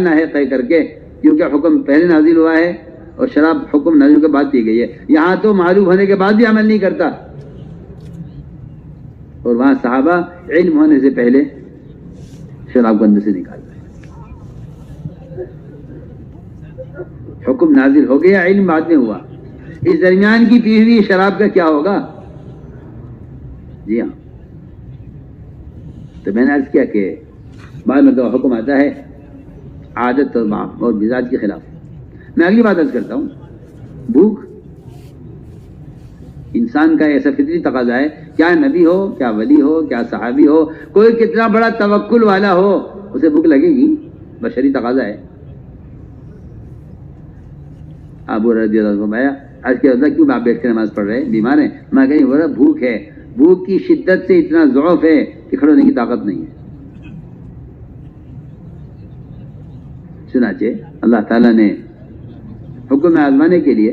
ڈالنا ہے طے کر کے، کیونکہ حکم پہلے نازل ہوا ہے اور شراب حکم نازل کے بعد پی گئی ہے. یہاں تو معلوم ہونے کے بعد بھی عمل نہیں کرتا، اور وہاں صحابہ علم ہونے سے پہلے شراب کو اندر سے نکال رہے. حکم نازل ہو گیا، علم بعد میں ہوا، اس درمیان کی پی ہوئی شراب کا کیا ہوگا؟ جی ہاں، تو میں نے عرض کیا کہ بعد میں تو حکم آتا ہے عادت اور مزاج کے خلاف. میں اگلی بات عرض کرتا ہوں. بھوک انسان کا ایسا فطری تقاضا ہے، کیا نبی ہو، کیا ولی ہو، کیا صحابی ہو، کوئی کتنا بڑا توکل والا ہو، اسے بھوک لگے گی، بشری تقاضا ہے. ابو رضی اللہ عنہ فرمایا آج کے وقت کیوں آپ بیٹھ کے نماز پڑھ رہے ہیں، بیمار ہیں؟ میں کہیں بولا بھوک ہے، بھوک کی شدت سے اتنا ضعف ہے کہ کھڑے ہونے کی طاقت نہیں ہے. چنانچہ اللہ تعالیٰ نے حکم آزمانے کے لیے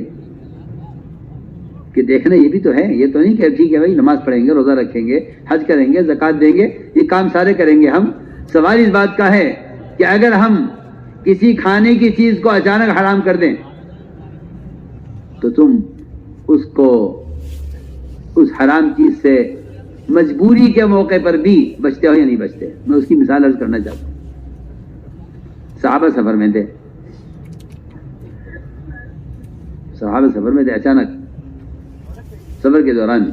کہ دیکھنا یہ بھی تو ہے، یہ تو نہیں کہ ٹھیک ہے بھائی نماز پڑھیں گے، روزہ رکھیں گے، حج کریں گے، زکوٰۃ دیں گے، یہ کام سارے کریں گے ہم. سوال اس بات کا ہے کہ اگر ہم کسی کھانے کی چیز کو اچانک حرام کر دیں تو تم اس کو اس حرام چیز سے مجبوری کے موقع پر بھی بچتے ہو یا نہیں بچتے؟ میں اس کی مثال عرض کرنا چاہتا ہوں. صحابہ سفر میں تھے، اچانک سفر کے دوران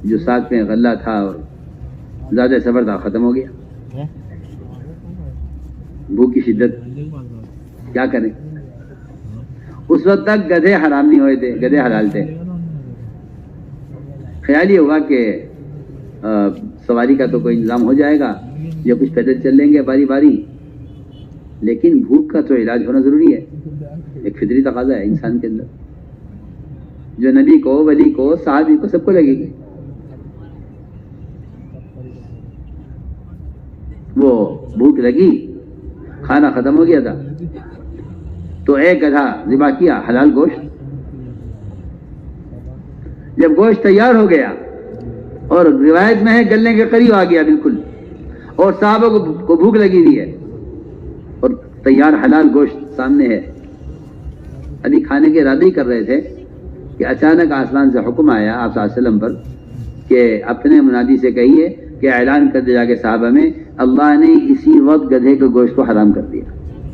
جو ساتھ میں غلہ تھا اور زیادہ سفر تھا ختم ہو گیا. بھوک کی شدت، کیا کریں؟ اس وقت تک گدھے حرام نہیں ہوئے تھے، گدھے حلال تھے. خیال یہ ہوا کہ سواری کا تو کوئی انتظام ہو جائے گا یا کچھ پیدل چل لیں گے باری باری، لیکن بھوک کا تو علاج ہونا ضروری ہے، ایک فطری تقاضا ہے انسان کے اندر، جو نبی کو، ولی کو، صحابی کو، سب کو لگے گی. وہ بھوک لگی، کھانا ختم ہو گیا تھا، تو ایک گدھا ذبح کیا، حلال گوشت. جب گوشت تیار ہو گیا اور روایت میں ہے گلنے کے قریب آ گیا بالکل، اور صحابہ کو بھوک لگی ہوئی ہے اور تیار حلال گوشت سامنے ہے، ابھی کھانے کے ارادے ہی کر رہے تھے کہ اچانک آسمان سے حکم آیا آپ صلی اللہ علیہ وسلم پر کہ اپنے منادی سے کہیے کہ اعلان کر دیا کہ صحابہ میں اللہ نے اسی وقت گدھے کے گوشت کو حرام کر دیا.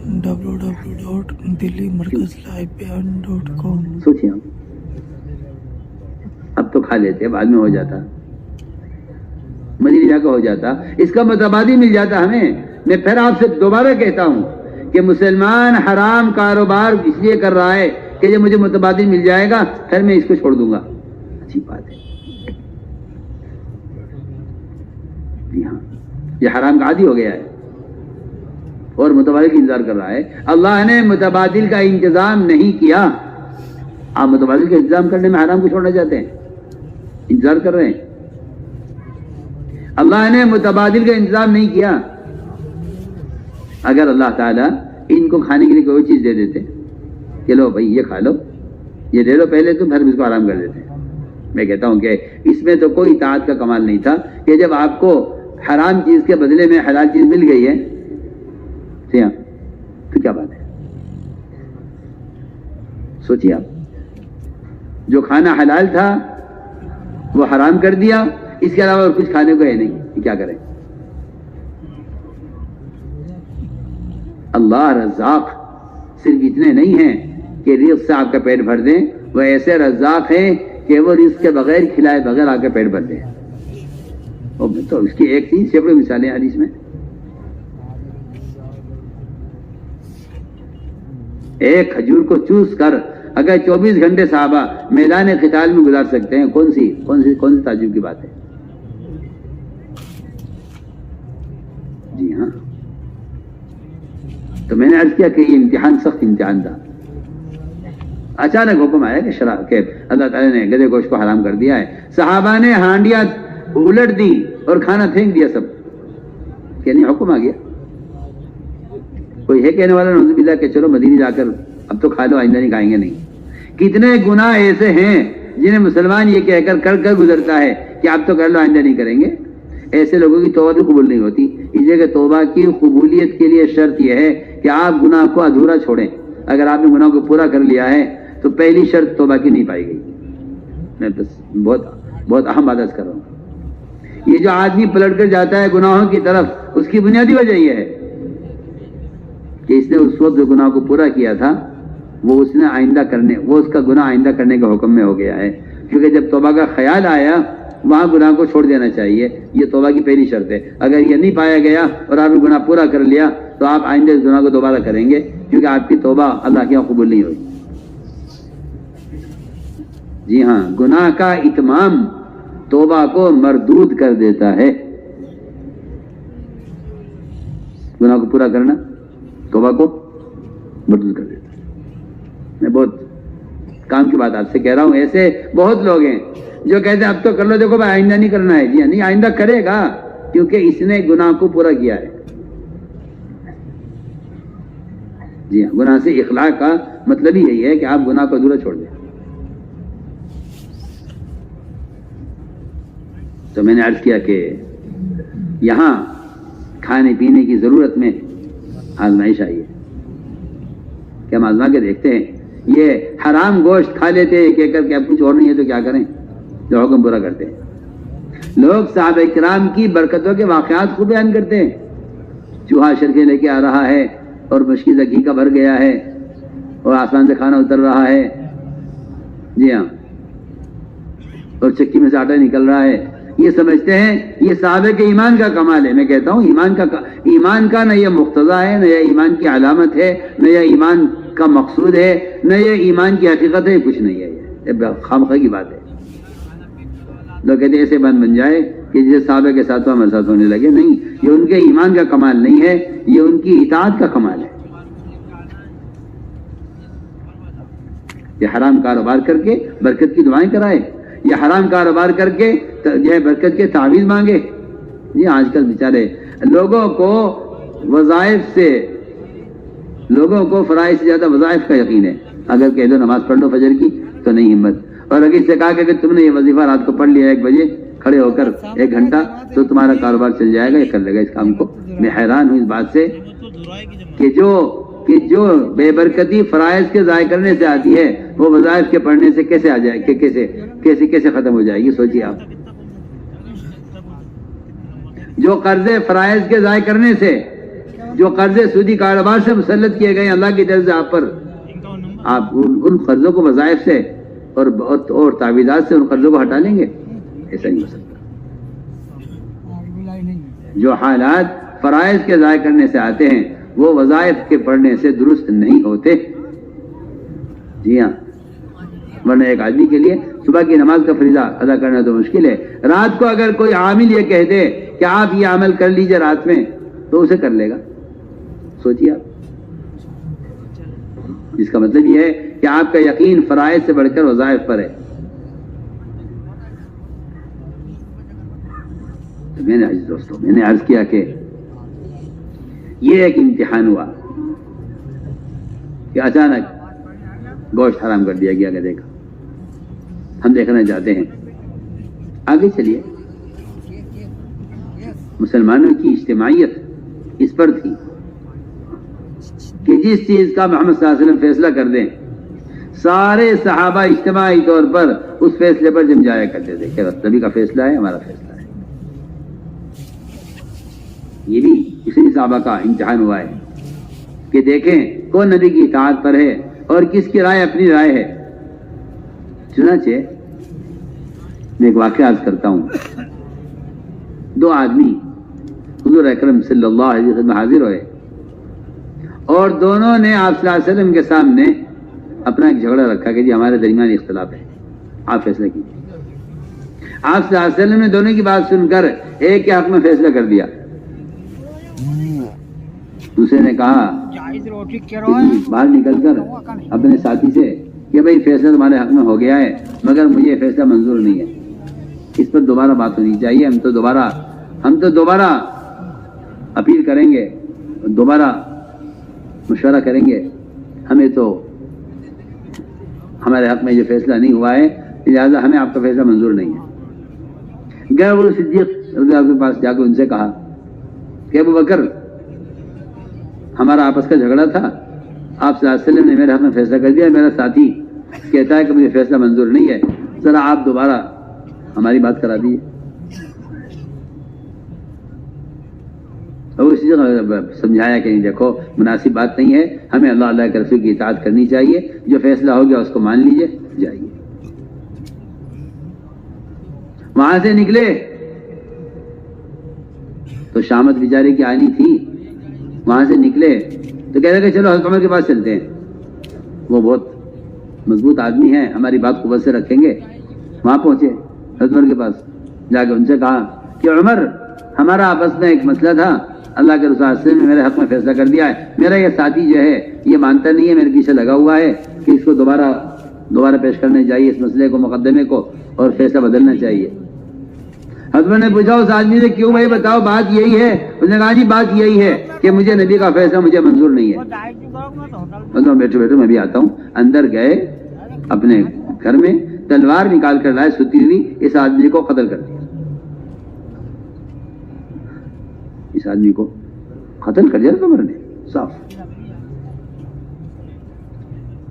www.delhimarkazlivebeyan.com. سوچیے اب تو کھا لیتے، بعد میں ہو جاتا، مدینے جا کے ہو جاتا، اس کا متبادل مل جاتا ہمیں. میں پھر آپ سے دوبارہ کہتا ہوں کہ مسلمان حرام کاروبار اس لیے کر رہا ہے کہ جب مجھے متبادل مل جائے گا پھر میں اس کو چھوڑ دوں گا. اچھی بات ہے. جی ہاں، یہ حرام کا عادی ہو گیا ہے اور متبادل کا انتظار کر رہا ہے. اللہ نے متبادل کا انتظام نہیں کیا. آپ متبادل کا انتظام کرنے میں حرام کو چھوڑنا چاہتے ہیں، انتظار کر رہے ہیں. اللہ نے متبادل کا انتظام نہیں کیا. اگر اللہ تعالیٰ ان کو کھانے کے لیے کوئی چیز دے دیتے کہ لو بھائی یہ کھا لو، یہ دے دو پہلے، تو پھر اس کو آرام کر دیتے. میں کہتا ہوں کہ اس میں تو کوئی اطاعت کا کمال نہیں تھا کہ جب آپ کو حرام چیز کے بدلے میں حلال چیز مل گئی ہے تو کیا بات ہے. سوچیے آپ، جو کھانا حلال تھا وہ حرام کر دیا، اس کے علاوہ اور کچھ کھانے کو ہے نہیں، کیا کریں؟ اللہ رزاق صرف اتنے نہیں ہیں کہ رزق سے آپ کا پیٹ بھر دیں، وہ ایسے رزاق ہیں کہ وہ رزق کے بغیر کھلائے بغیر آپ کا پیٹ بھر دیں. تو اس کی ایک تھی سینکڑوں مثالیں حدیث میں. ایک کھجور کو چوس کر اگر 24 گھنٹے صحابہ میدان قتال میں گزار سکتے ہیں، کون سی تعجب کی بات ہے. جی ہاں، تو میں نے عرض کیا کہ یہ امتحان سخت امتحان تھا. اچانک حکم آیا کہ شراب کے اللہ تعالیٰ نے گدھے گوشت کو حرام کر دیا ہے. صحابہ نے ہانڈیاں الٹ دی اور کھانا پھینک دیا سب، کہ نہیں حکم آ گیا. کوئی ہے کہنے والا نعوذ باللہ کہ چلو مدینے جا کر اب تو کھا لو، آئندہ نہیں کھائیں گے؟ نہیں. کتنے گناہ ایسے ہیں جنہیں مسلمان یہ کہہ کر گزرتا ہے کہ اب تو کر لو، آئندہ نہیں کریں گے. ایسے لوگوں کی توبہ بھی قبول نہیں ہوتی. اس لیے کہ توبہ کی قبولیت کے لیے شرط یہ ہے کہ آپ گناہ کو ادھورا چھوڑیں. اگر آپ نے گناہ کو پورا کر لیا ہے تو پہلی شرط توبہ کی نہیں پائی گئی. میں بس بہت اہم بات کر رہا ہوں. یہ جو آدمی پلٹ کر جاتا ہے گناہوں کی طرف، اس کی بنیادی وجہ یہ ہے کہ اس نے اس وقت جو گناہ کو پورا کیا تھا وہ اس کا گناہ آئندہ کرنے کا حکم میں ہو گیا ہے. کیونکہ جب توبہ کا خیال آیا وہاں گناہ کو چھوڑ دینا چاہیے. یہ توبہ کی پہلی شرط ہے. اگر یہ نہیں پایا گیا اور آپ نے گناہ پورا کر لیا تو آپ آئندہ اس گناہ کو دوبارہ کریں گے، کیونکہ آپ کی توبہ اللہ کے یہاں قبول نہیں ہوئی. جی ہاں، گناہ کا اتمام توبہ کو مردود کر دیتا ہے. گناہ کو پورا کرنا توبہ کو مردود کر دیتا ہے. میں بہت کام کی بات آپ سے کہہ رہا ہوں. ایسے بہت لوگ ہیں جو کہتے ہیں اب تو کر لو، دیکھو بھائی آئندہ نہیں کرنا ہے. جی ہاں، نہیں، آئندہ کرے گا کیونکہ اس نے گناہ کو پورا کیا ہے. جی ہاں، گناہ سے اخلاع کا مطلب ہی یہی ہے کہ آپ گناہ کو ادھورا چھوڑ دیں. تو میں نے عرض کیا کہ یہاں کھانے پینے کی ضرورت میں آزمائش آئی ہے کہ ہم آزما کے دیکھتے ہیں. یہ حرام گوشت کھا لیتے ہیں کہہ کر کہ اب کچھ اور نہیں ہے تو کیا کریں، جو حکم پورا کرتے ہیں. لوگ صحابہ کرام کی برکتوں کے واقعات کو بیان کرتے ہیں. چوہا شرکے لے کے آ رہا ہے اور مشکل گھی کا بھر گیا ہے اور آسمان سے کھانا اتر رہا ہے. جی ہاں، اور چکی میں سے آٹا نکل رہا ہے. یہ سمجھتے ہیں یہ صحابہ کے ایمان کا کمال ہے. میں کہتا ہوں ایمان کا نہ یہ مقتضا ہے، نہ یہ ایمان کی علامت ہے، نہ یہ ایمان کا مقصود ہے، نہ یہ ایمان کی حقیقت ہے. کچھ نہیں ہے. یہ خامخواہ کی بات ہے. لوگ کہتے ہیں ایسے بن جائے کہ جیسے صحابہ کے ساتھ ہمارے ساتھ ہونے لگے. نہیں، یہ ان کے ایمان کا کمال نہیں ہے، یہ ان کی اطاعت کا کمال ہے. یہ حرام کاروبار کر کے برکت کی دعائیں کرائے، یہ حرام کاروبار کر کے جو ہے برکت کے تعویذ مانگے. جی آج کل بیچارے لوگوں کو فرائض سے زیادہ وظائف کا یقین ہے. اگر کہہ دو نماز پڑھ لو فجر کی تو نہیں ہمت. اور اگر اس سے کہا کہ تم نے یہ وظیفہ رات کو پڑھ لیا 1 بجے کھڑے ہو کر 1 گھنٹہ تو تمہارا کاروبار چل جائے گا، یہ کر لے گا اس کام کو. میں حیران ہوں اس بات سے کہ جو بے برکتی فرائض کے ضائع کرنے سے آتی ہے وہ وظائف کے پڑھنے سے کیسے آ جائے، کیسے ختم ہو جائے گی. سوچیے آپ، جو قرضے فرائض کے ضائع کرنے سے، جو قرضے سودی کاروبار سے مسلط کیے گئے اللہ کی طرف سے آپ پر، آپ ان قرضوں کو وظائف سے اور تعویذات سے ان قرضوں کو ہٹا لیں گے؟ ایسا نہیں ہو سکتا. جو حالات فرائض کے ضائع کرنے سے آتے ہیں وہ وظائف کے پڑھنے سے درست نہیں ہوتے. جی ہاں، ورنہ ایک آدمی کے لیے صبح کی نماز کا فریضہ ادا کرنا تو مشکل ہے. رات کو اگر کوئی عامل یہ کہہ دے کہ آپ یہ عمل کر لیجئے رات میں تو اسے کر لے گا. سوچیے آپ، جس کا مطلب یہ ہے کہ آپ کا یقین فرائض سے بڑھ کر وظائف پر ہے. میں نے عرض کیا کہ یہ ایک امتحان ہوا کہ اچانک گوشت حرام کر دیا گیا. دیکھا، ہم دیکھنا چاہتے ہیں. آگے چلیے. مسلمانوں کی اجتماعیت اس پر تھی کہ جس چیز کا محمد صلی اللہ علیہ وسلم فیصلہ کر دیں سارے صحابہ اجتماعی طور پر اس فیصلے پر جم جایا کرتے تھے کہ نبی کا فیصلہ ہے، ہمارا فیصلہ ہے. یہ بھی اسی صحابہ کا امتحان ہوا ہے کہ دیکھیں کون نبی کی اطاعت پر ہے اور کس کی رائے اپنی رائے ہے. چنانچہ میں ایک واقعہ عرض کرتا ہوں. 2 آدمی حضور اکرم صلی اللہ علیہ وسلم حاضر ہوئے اور دونوں نے آپ صلی اللہ علیہ وسلم کے سامنے اپنا ایک جھگڑا رکھا کہ جی ہمارے درمیان اختلاف ہے، آپ فیصلہ کیجیے. آپ صلی اللہ علیہ وسلم نے دونوں کی بات سن کر ایک کے حق میں فیصلہ کر دیا. دوسرے نے کہا باہر نکل کر اپنے ساتھی سے کہ بھئی فیصلہ تمہارے حق میں ہو گیا ہے مگر مجھے فیصلہ منظور نہیں ہے، اس پر دوبارہ بات ہونی چاہیے. ہم تو دوبارہ اپیل کریں گے، دوبارہ مشورہ کریں گے. ہمیں تو ہمارے حق میں جو فیصلہ نہیں ہوا ہے لہٰذا ہمیں آپ کا فیصلہ منظور نہیں ہے. گئے وہ صدیق رضی اللہ عنہ کے پاس جا کے ان سے کہا کہ ابو بکر ہمارا آپس کا جھگڑا تھا، آپ صلی اللہ علیہ وسلم نے میرے حق میں فیصلہ کر دیا، میرا ساتھی کہتا ہے کہ مجھے فیصلہ منظور نہیں ہے، ذرا آپ دوبارہ ہماری بات کرا دیجیے. اور اسی طرح سمجھایا کہ نہیں دیکھو مناسب بات نہیں ہے، ہمیں اللہ کے رسول کی اطاعت کرنی چاہیے، جو فیصلہ ہو گیا اس کو مان لیجیے، جائیے. وہاں سے نکلے تو شامت بیچارے کی آنی تھی، وہاں سے نکلے تو کہہ رہے کہ چلو حضرت عمر کے پاس چلتے ہیں، وہ بہت مضبوط آدمی ہیں، ہماری بات قوت سے رکھیں گے. وہاں پہنچے حضرت عمر کے پاس، جا کے ان سے کہا کہ عمر ہمارا آپس میں ایک مسئلہ تھا، اللہ کے رسول صلی اللہ علیہ وسلم نے میرے حق میں فیصلہ کر دیا ہے، میرا یہ ساتھی جو ہے یہ مانتا نہیں ہے، میرے پیچھے لگا ہوا ہے کہ اس کو دوبارہ پیش کرنے چاہیے، اس مسئلے کو، مقدمے کو، اور فیصلہ بدلنا چاہیے. حضرت نے پوچھا اس آدمی سے کیوں بھائی بتاؤ بات یہی ہے؟ اس نے کہا جی بات یہی ہے کہ مجھے نبی کا فیصلہ مجھے منظور نہیں ہے. بیٹھو بیٹھو میں بھی آتا ہوں. اندر گئے اپنے گھر میں، تلوار نکال کر لائے ستی ہوئی، اس آدمی کو قتل کر دیا. اس آدمی کو قتل کر دیا عمر نے صاف.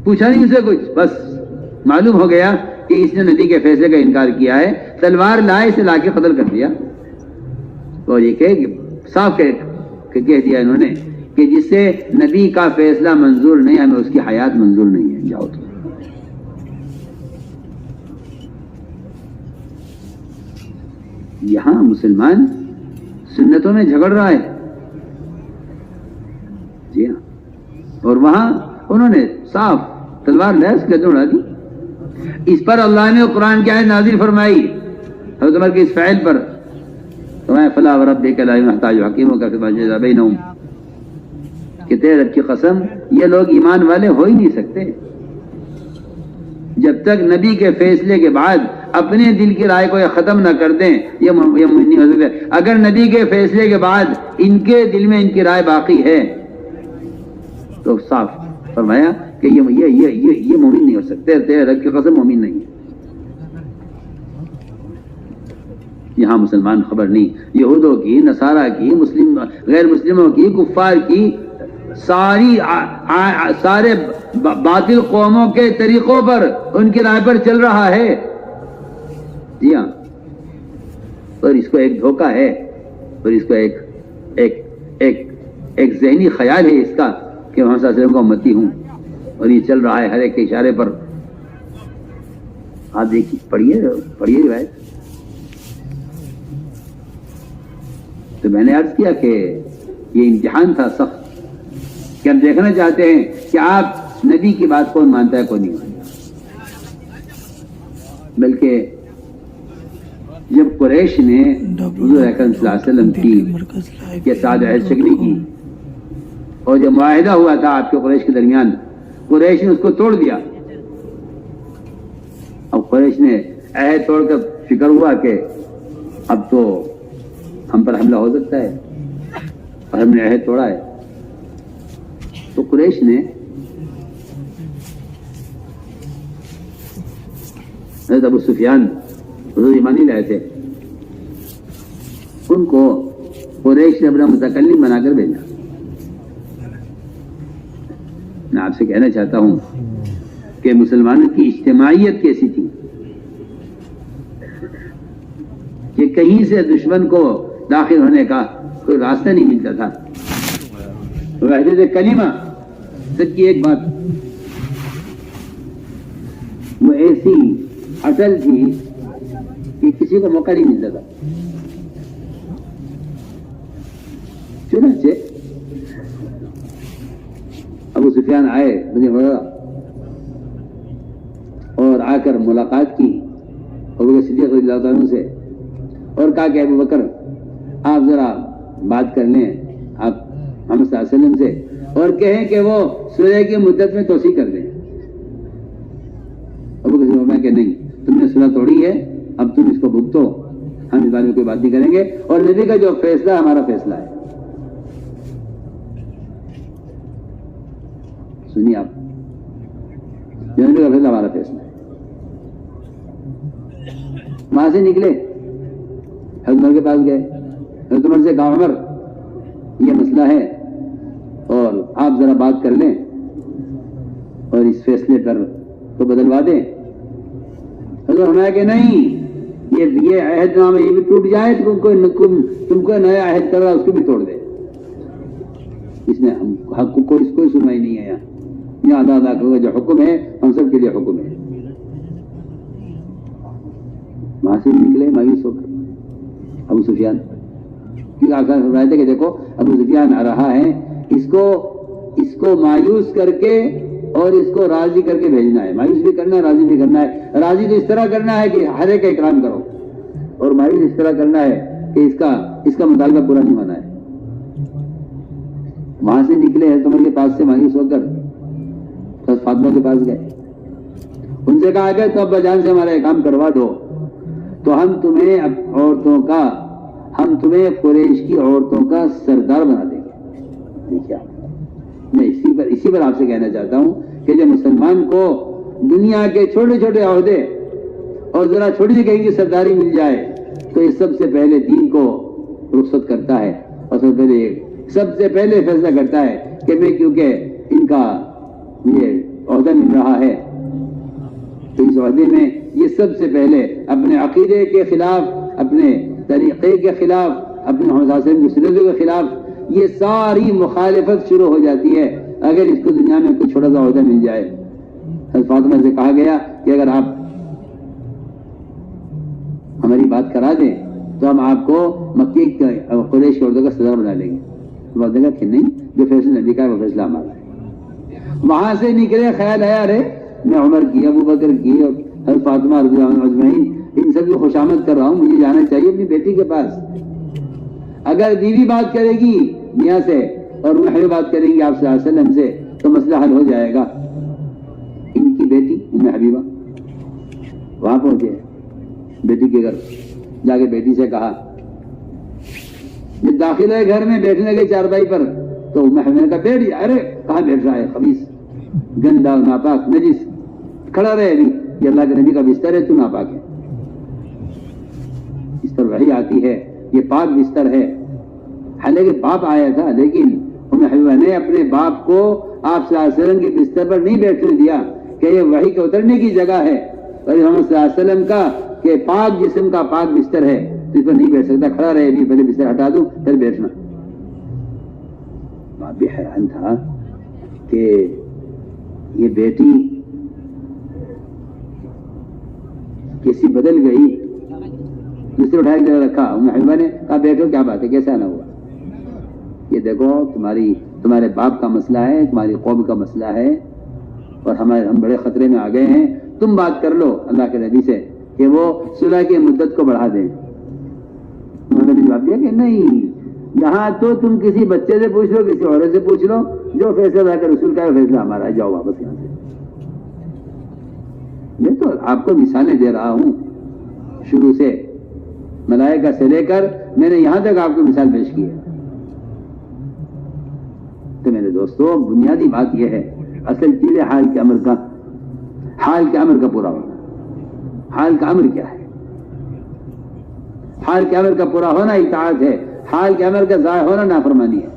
پوچھا نہیں اسے کچھ، بس معلوم ہو گیا کہ اس نے نبی کے فیصلے کا انکار کیا ہے، تلوار لائے اسے لا کے قتل کر دیا. اور یہ کہ صاف کہہ دیا انہوں نے کہ جس سے نبی کا فیصلہ منظور نہیں، ہمیں اس کی حیات منظور نہیں ہے. جاؤ تو یہاں مسلمان سنتوں میں جھگڑ رہا ہے. جی ہاں، اور وہاں انہوں نے صاف تلوار لائے اس کے اڑا دی. اس پر اللہ نے قرآن کی آیت نازل فرمائی حضرت عمر کے اس فعل پر، فرمایا فلا وربک لا یحتاج حکیمک فیما شجر بینہم، کہ تیرے رب کی قسم یہ لوگ ایمان والے ہو ہی نہیں سکتے جب تک نبی کے فیصلے کے بعد اپنے دل کی رائے کو یہ ختم نہ کر دیں. یہ نہیں ہو سکتا. اگر نبی کے فیصلے کے بعد ان کے دل میں ان کی رائے باقی ہے تو صاف فرمایا کہ یہ مومن نہیں ہو سکتے، تیرے رب کی قسم مومن نہیں ہے. یہاں مسلمان خبر نہیں، یہودوں کی، نصارہ کی، مسلم غیر مسلموں کی، کفار کی، سارے باطل قوموں کے طریقوں پر ان کی رائے پر چل رہا ہے. جی ہاں، اور اس کو ایک دھوکہ ہے، اور اس کو ایک ذہنی خیال ہے اس کا کہ محمد صلی اللہ علیہ وسلم کا امتی ہوں، اور یہ چل رہا ہے ہر ایک کے اشارے پر. آپ دیکھیے، پڑھیے روایت. تو میں نے عرض کیا کہ یہ امتحان تھا سخت، کہ ہم دیکھنا چاہتے ہیں کہ آپ نبی کی بات کون مانتا ہے کون نہیں مانتا. بلکہ جب قریش نے حضور اکرم صلی اللہ علیہ وسلم کی ساتھ عہد شکنی کی، اور جب معاہدہ ہوا تھا آپ کے قریش کے درمیان، قریش نے اس کو توڑ دیا. اب قریش نے عہد توڑ کر فکر ہوا کہ اب تو ہم پر حملہ ہو سکتا ہے، اور ہم نے عہد توڑا ہے. تو قریش نے حضرت ابو سفیان حضور ایمانی لائے تھے، ان کو قریش نے اپنا متکلم بنا کر بھیجا. میں آپ سے کہنا چاہتا ہوں کہ مسلمانوں کی اجتماعیت کیسی تھی کہ کہیں سے دشمن کو داخل ہونے کا کوئی راستہ نہیں ملتا تھا. وحدت کلمہ سچ کی ایک بات وہ ایسی اصل تھی کہ کسی کو موقع نہیں ملتا تھا. چنانچہ ابو سفیان آئے مجھے اور آ کر ملاقات کی ابو بکر صدیق رضی اللہ عنہ سے، اور کہا کہ ابو بکر آپ ذرا بات کر لیں آپ محمد صلی اللہ علیہ وسلم سے، اور کہیں کہ وہ سورہ کی مدت میں توسیع کر دیں. ابو بکر میں کہ نہیں، تم نے سورہ توڑی ہے، اب تم اس کو بھگتو، ہم اس بارے میں کوئی بات نہیں کریں گے، اور نبی کا جو فیصلہ ہمارا فیصلہ ہے. سنیے آپ، نبی کا فیصلہ ہمارا فیصلہ ہے. وہاں سے نکلے حضرت عمر کے پاس گئے. حضرت عمر سے کہا عمر فیصلہ ہے اور آپ ذرا بات کر لیں اور اس فیصلے پر تو بدلوا دیں. حضرت فرمایا کہ نہیں، یہ عہد نامہ یہ بھی ٹوٹ جائے تو تم کو نیا عہد کر رہا اس کو بھی توڑ دے. اس نے حق کو اس کوئی سنوائی نہیں ہے. یہاں ادا کرو جو حکم ہے ہم سب کے لیے حکم ہے. وہاں سے نکلے مایوس ہو کر ابو سفیان، کیونکہ آپ فرمائے تھے کہ دیکھو ابو سفیان آ رہا ہے، اس کو مایوس کر کے اور اس کو راضی کر کے بھیجنا ہے. مایوس بھی کرنا ہے، راضی بھی کرنا ہے. راضی تو اس طرح کرنا ہے کہ ہر ایک کا اکرام کرو، اور مایوس اس طرح کرنا ہے کہ اس کا مطالبہ پورا نہیں ہونا ہے. وہاں سے نکلے حضرت کے پاس سے مایوس ہو کر حضرت فاطمہ کے پاس گئے. ان سے کہا کہ تو ابا جان سے ہمارا کام کروا دو تو ہم تمہیں قریش کی عورتوں کا سردار بنا دیں گے. دیکھیے میں اسی پر آپ سے کہنا چاہتا ہوں کہ جب مسلمان کو دنیا کے چھوٹے چھوٹے عہدے اور ذرا چھوٹی سی کہیں کی سرداری مل جائے تو یہ سب سے پہلے دین کو رخصت کرتا ہے اور سب سے پہلے فیصلہ کرتا ہے کہ میں کیونکہ ان کا یہ عہدہ مل رہا ہے تو اس عہدے میں یہ سب سے پہلے اپنے عقیدے کے خلاف، اپنے طریقے کے خلاف، اپنے محمد صلی اللہ علیہ وسلم کی سنتوں کے خلاف یہ ساری مخالفت شروع ہو جاتی ہے اگر اس کو دنیا میں کوئی چھوٹا سا عہدہ مل جائے. حضرت فاطمہ سے کہا گیا کہ اگر آپ ہماری بات کرا دیں تو ہم آپ کو مکی قریش کی عورتوں کا سردار بنا لیں گے. تو بات دیکھا کہ نہیں، جو فیصلہ نبی کا ہے وہ فیصلہ ہمارا ہے. وہاں سے نکلے، خیال ہے ارے میں عمر کی، ابو بکر کی اور حضرت فاطمہ رضی اللہ عنہا اجمعین ان سب کی خوشامد کر رہا ہوں، مجھے جانا چاہیے اپنی بیٹی کے پاس. اگر بیوی بات کرے گی میاں سے اور محبوب بات کریں گی آپ صلی اللہ علیہ وسلم سے تو مسئلہ حل ہو جائے گا. ان کی بیٹی ام حبیبہ وہاں پہنچے، بیٹی کے گھر جا کے بیٹی سے کہا، جب داخل ہے گھر میں بیٹھنے کے چارپائی پر تو ام حبیبہ نے کہا بیٹھ جا. ارے کہاں بیٹھ رہا ہے، خبیث، گندا، ناپاک، نجس، کھڑا رہے. ابھی یہ اللہ کے نبی کا بستر ہے، تو ناپاک ہے. اس پر وحی آتی ہے یہ پاک بستر ہے. حالانکہ باپ آیا تھا لیکن ام حبیبہ نے اپنے باپ کو آپ صلی اللہ علیہ وسلم کے بستر پر نہیں بیٹھنے دیا کہ یہ وحی کے اترنے کی جگہ ہے اور محمد صلی اللہ علیہ وسلم کا کہ پاک جسم کا پاک بستر ہے، تو اس پر نہیں بیٹھ سکتا. کھڑا رہے، پہلے بستر ہٹا دوں پھر بیٹھنا. باپ بھی حیران تھا کہ یہ بیٹی کیسی بدل گئی. بستر اٹھا کے رکھا. ام حبیبہ نے کہا بیٹھو، کیا بات ہے، کیسا آنا ہوا؟ یہ دیکھو تمہارے باپ کا مسئلہ ہے، تمہاری قوم کا مسئلہ ہے اور ہم بڑے خطرے میں آ گئے ہیں. تم بات کر لو اللہ کے نبی سے کہ وہ صلح کی مدت کو بڑھا دیں. انہوں نے جواب دیا کہ نہیں، یہاں تو تم کسی بچے سے پوچھ لو، کسی عورت سے پوچھ لو، جو فیصلہ کر رسول کا فیصلہ ہمارا ہے، جاؤ واپس یہاں سے. میں تو آپ کو مثالیں دے رہا ہوں شروع سے، ملائکہ سے لے کر میں نے یہاں تک آپ کو مثال پیش کی ہے. تو میرے دوستو بنیادی بات یہ ہے، اصل چیز ہے حال کے امر کا پورا ہونا. حال کا امر کیا ہے؟ حال کے امر کا پورا ہونا اطاعت ہے، حال کے امر کا ضائع ہونا نافرمانی ہے.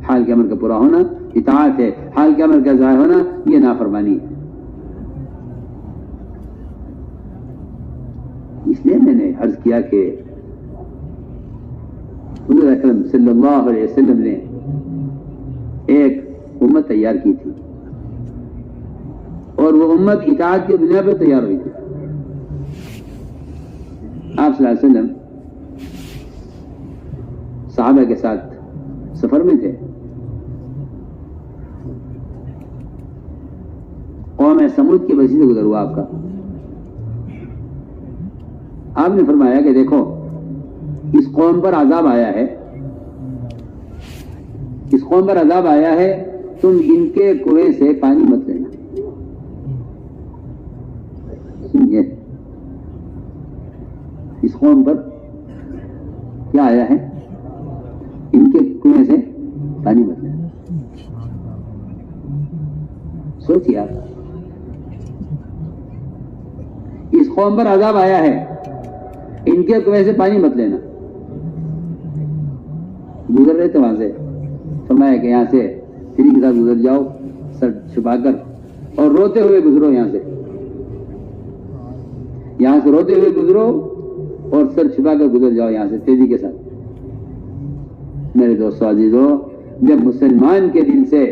حال کے امر کا پورا ہونا اطاعت ہے، حال کے امر کا ضائع ہونا یہ نافرمانی ہے. اس لیے میں نے عرض کیا کہ حضور اکرم صلی اللہ علیہ وسلم نے ایک امت تیار کی تھی اور وہ امت اطاعت کی بنا پر تیار ہوئی تھی. آپ صلی اللہ علیہ وسلم صحابہ کے ساتھ سفر میں تھے. قوم سمود کی بستی سے گزر ہوا آپ کا. آپ نے فرمایا کہ دیکھو اس قوم پر عذاب آیا ہے، اس قوم پر عذاب آیا ہے، تم ان کے کنویں سے پانی مت لینا. سنیے، اس قوم پر کیا آیا ہے؟ ان کے کنویں سے پانی مت لینا. سوچیے آپ، اس قوم پر عذاب آیا ہے، ان کے کنویں سے پانی مت لینا. گزر رہے تھے وہاں سے، فرمایا کہ یہاں سے سیڑھی کے ساتھ گزر جاؤ سر چھپا کر، اور روتے ہوئے گزرو یہاں سے روتے ہوئے گزرو اور سر چھپا کر گزر جاؤ یہاں سے تیزی کے ساتھ. میرے دوستو عزیزو، جب مسلمان کے دل سے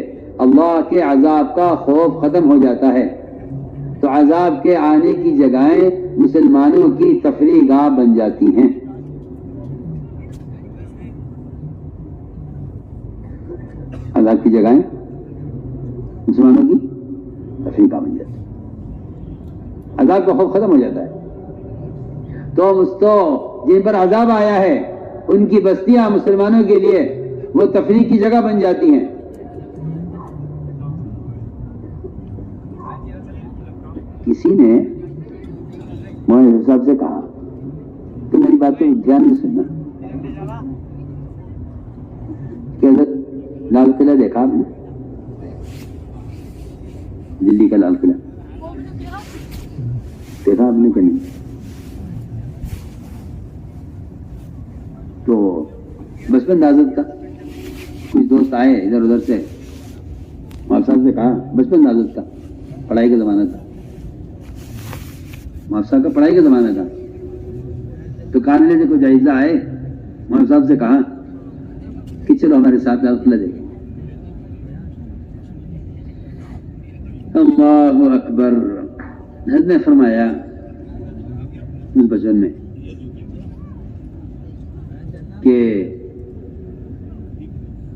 اللہ کے عذاب کا خوف ختم ہو جاتا ہے تو عذاب کے آنے کی جگہیں مسلمانوں کی تفریح گاہ بن جاتی ہیں. عذاب کی جگہیں مسلمانوں کی تفریح گاہ بن جاتی ہیں. عذاب کا خوف ختم ہو جاتا ہے تو جن پر عذاب آیا ہے ان کی بستیاں مسلمانوں کے لیے وہ تفریح کی جگہ بن جاتی ہیں. کسی نے مولانا صاحب سے کہا کہ میری بات کو دھیان سے سننا کہ حضرت لال قلعہ دیکھا آپ نے؟ دلی کا لال قلعہ دیکھا آپ نے کہ نہیں؟ تو بچپن نازد کا کچھ دوست آئے ادھر ادھر سے، مولانا صاحب سے کہا بچپن نازد کا پڑھائی کا زمانہ تھا، مولانا صاحب کا پڑھائی کا زمانہ تھا، تو کانلے سے کچھ اعزا آئے، مولانا صاحب سے کہا کہ چلو ہمارے ساتھ لال قلعہ دیکھیں. اللہ اکبر. حضرت نے فرمایا اس بچپن میں کہ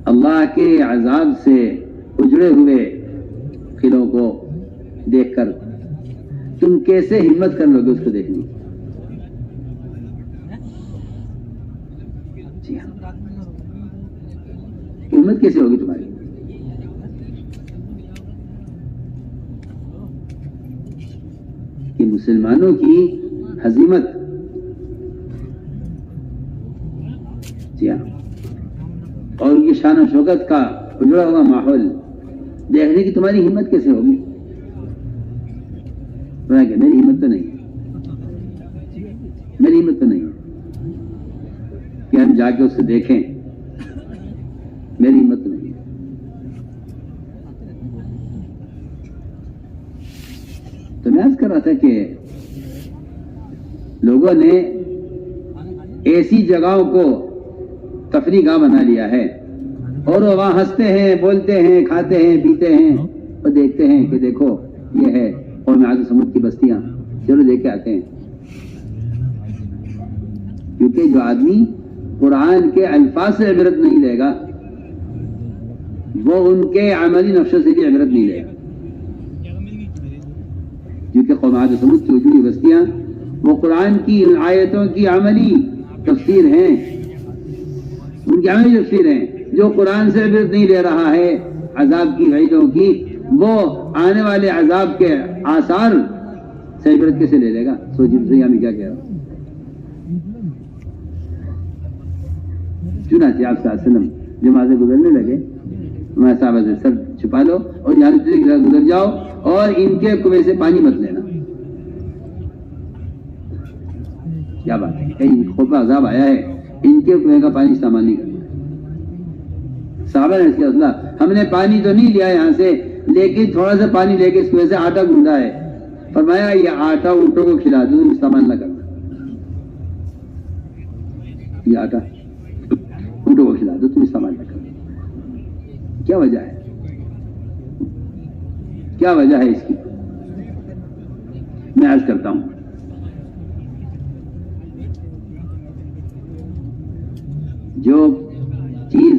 اللہ کے عذاب سے اجڑے ہوئے قلعوں کو دیکھ کر تم کیسے ہمت کر لو گے اس کو دیکھنے؟ جی ہاں، ہمت کیسے ہوگی تمہاری؟ کہ مسلمانوں کی ہزیمت، جی ہاں، اور ان کی شان و شوکت کا اجڑا ہوا ماحول دیکھنے کی تمہاری ہمت کیسے ہوگی؟ کہ میری ہمت تو نہیں ہے، میری ہمت تو نہیں ہے کہ ہم جا کے اس سے دیکھیں، میری ہمت تو نہیں ہے. تو میں عرض کر رہا تھا کہ لوگوں نے ایسی جگہوں کو تفریح گاہ بنا لیا ہے اور وہ وہاں ہنستے ہیں، بولتے ہیں، کھاتے ہیں، پیتے ہیں اور دیکھتے ہیں کہ دیکھو یہ ہے قوم عاد و سمود کی بستیاں، چلو دیکھ کے آتے ہیں. کیونکہ جو آدمی قرآن کے الفاظ سے عبرت نہیں لے گا وہ ان کے عملی نقشوں سے بھی عبرت نہیں لے گا. کیونکہ قوم عاد و سمود کی وجودی بستیاں وہ قرآن کی ان آیتوں کی عملی تفسیر ہیں، ان کی عملی تفسیر ہیں. جو قرآن سے عبرت نہیں لے رہا ہے عذاب کی وعیدوں کی، وہ آنے والے عذاب کے آثار سے عبرت کیسے لے لے گا؟ سوچیے میں کیا کہہ رہا ہوں. چنانچہ آپ صلی اللہ علیہ وسلم جماعتیں گزرنے لگے، ہمارے صاحب سے سر چھپا لو اور یہاں سے گزر جاؤ اور ان کے کنویں سے پانی مت لینا. کیا بات ہے، کہیں خوف عذاب آیا ہے، ان کے کنویں کا پانی استعمال نہیں کرنا. صحابہ نے اس کے اللہ ہم نے پانی تو نہیں لیا یہاں سے، لیکن تھوڑا سا پانی لے کے اس کنویں سے آٹا گوندا ہے. فرمایا یہ آٹا اونٹوں کو کھلا دو، تم استعمال نہ کرنا. یہ آٹا اونٹوں کو کھلا دو، تم استعمال نہ کرنا. کیا وجہ ہے؟ کیا وجہ ہے اس کی؟ میں عرض کرتا ہوں. جو چیز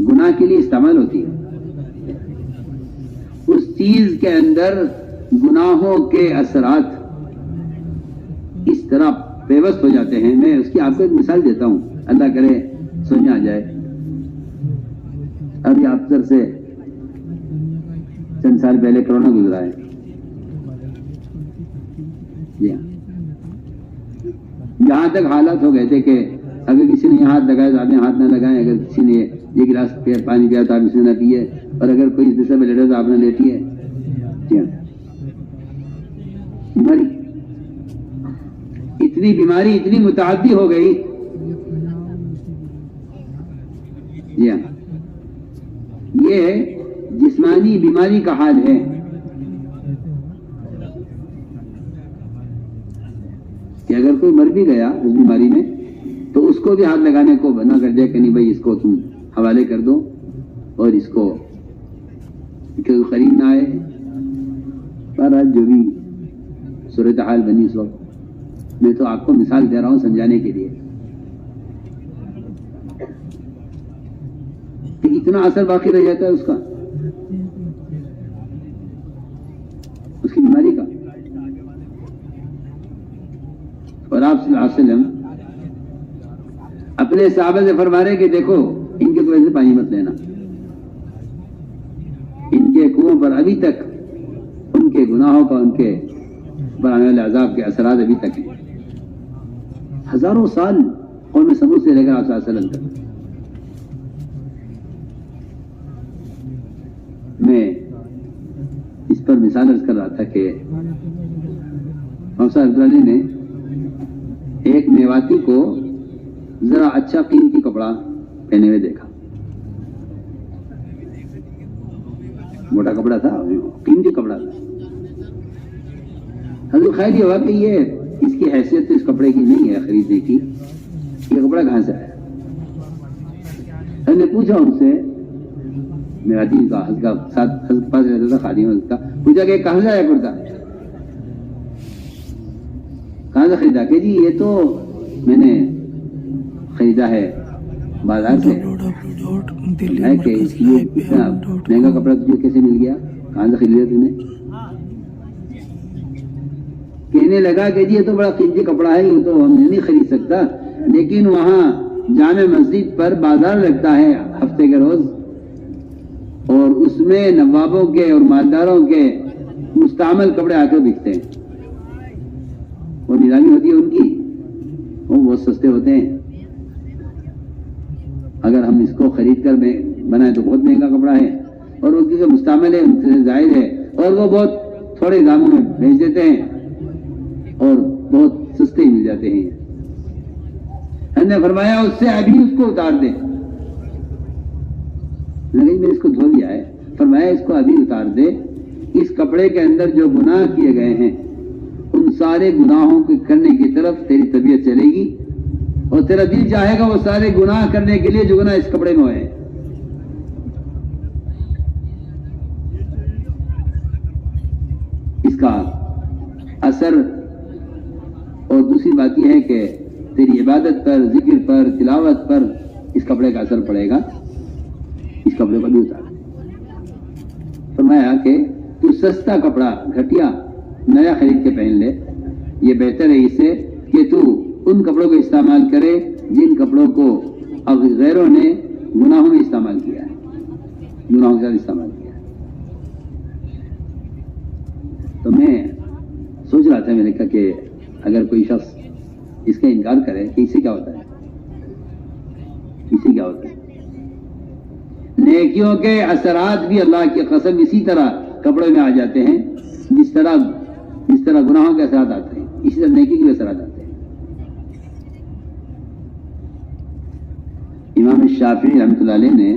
گناہ کے لیے استعمال ہوتی ہے اس چیز کے اندر گناہوں کے اثرات اس طرح پیوست ہو جاتے ہیں. میں اس کی آپ کو ایک مثال دیتا ہوں، اللہ کرے سمجھ میں آ جائے. ابھی آپ سے چند سال پہلے کرونا گزرا ہے. جی ہاں، جہاں تک حالات ہو گئے تھے کہ اگر کسی نے یہ ہاتھ لگائے تو آپ نے ہاتھ نہ لگائیں، اگر کسی نے یہ گلاس پانی پیا تو آپ اس نے نہ پیے، اور اگر کوئی اس میں لیٹے تو آپ نے لیٹی ہے. جی ہاں، بیماری اتنی بیماری اتنی متعدی ہو گئی. جی ہاں، یہ جسمانی بیماری کا حال ہے. کہ اگر کوئی مر بھی گیا اس بیماری میں تو اس کو بھی ہاتھ لگانے کو بنا کر دیا کہ نہیں بھائی اس کو تم حوالے کر دو اور اس کو کہ قریب نہ آئے. پر جو بھی صورتحال بنی اس وقت، میں تو آپ کو مثال دے رہا ہوں سمجھانے کے لیے کہ اتنا اثر باقی رہ جاتا ہے اس کا، اس کی بیماری کا. اور آپ صلی اللہ علیہ وسلم اپنے صحابہ سے فرما رہے کہ دیکھو ان کے کنویں سے پانی مت لینا، ان کے کنووں پر ابھی تک ان کے گناہوں کا، ان کے پر آنے والے عذاب کے اثرات ابھی تک ہیں. ہزاروں سال قوم سمود سے لے کر آپ صلی اللہ علیہ وسلم تک. میں اس پر مثال عرض کر رہا تھا کہ محمد صلی اللہ علیہ نے ایک میواتی کو ذرا اچھا قیمتی کپڑا پہنے ہوئے دیکھا. موٹا کپڑا تھا، قیمتی کپڑا تھا. حضرت خیر یہ ہوا کہ یہ اس کی حیثیت تو اس کپڑے کی نہیں ہے خریدنے کی، یہ کپڑا کہاں سے آیا؟ ہم نے پوچھا ان سے، میواتی کا حضرت کا ساتھ حضرت کے پاس رہتا تھا، خادم حضرت کا، پوچھا کہ کہاں سے آیا کرتا، کہاں سے خریدا؟ کہ جی یہ تو میں نے خریدا ہے بازار سے. ہے کہ یہ اتنا مہنگا کپڑا تجھے کیسے مل گیا، کہاں سے خریدا تم نے؟ کہنے لگا کہ جی یہ تو بڑا قیمتی کپڑا ہے، یہ تو ہم نہیں خرید سکتا، لیکن وہاں جامع مسجد پر بازار لگتا ہے ہفتے کے روز، اور اس میں نوابوں کے اور مالداروں کے مستعمل کپڑے آ کر بکتے ہیں. وہ نیلامی ہوتی ہے ان کی، وہ بہت سستے ہوتے ہیں. اگر ہم اس کو خرید کر بنائیں تو بہت مہنگا کپڑا ہے، اور ان کی جو مستعمل ہے ان سے ظاہر ہے، اور وہ بہت تھوڑے داموں میں بھیج دیتے ہیں اور بہت سستے ہی مل جاتے ہیں. ہم نے فرمایا اس سے ابھی اس کو اتار دے. لیکن میں اس کو دھو لیا ہے. فرمایا اس کو ابھی اتار دے. اس کپڑے کے اندر جو گناہ کیے گئے ہیں ان سارے گناہوں کو کرنے کی طرف تیری طبیعت چلے گی، اور تیرا دل چاہے گا وہ سارے گناہ کرنے کے لیے جو گناہ اس کپڑے میں ہوئے ہیں. اس کا اثر، اور دوسری بات یہ ہے کہ تیری عبادت پر، ذکر پر، تلاوت پر اس کپڑے کا اثر پڑے گا. اس کپڑے کو بھی اتار. فرمایا کہ تو سستا کپڑا گھٹیا نیا خرید کے پہن لے، یہ بہتر ہے اس سے کہ تو ان کپڑوں کو استعمال کرے جن کپڑوں کو اب غیروں نے گناہوں میں استعمال کیا ہے، گناہوں کے ساتھ استعمال کیا ہے. تو میں سوچ رہا تھا، میں نے کہا کہ اگر کوئی شخص اس کا انکار کرے کہ اس سے کیا ہوتا ہے، اس سے کیا ہوتا ہے. نیکیوں کے اثرات بھی اللہ کی قسم اسی طرح کپڑے میں آ جاتے ہیں، جس طرح گناہوں کے اثرات آتے ہیں، اسی طرح نیکی کے اثرات آتے ہیں. امام شافعی رحمۃ اللہ علیہ نے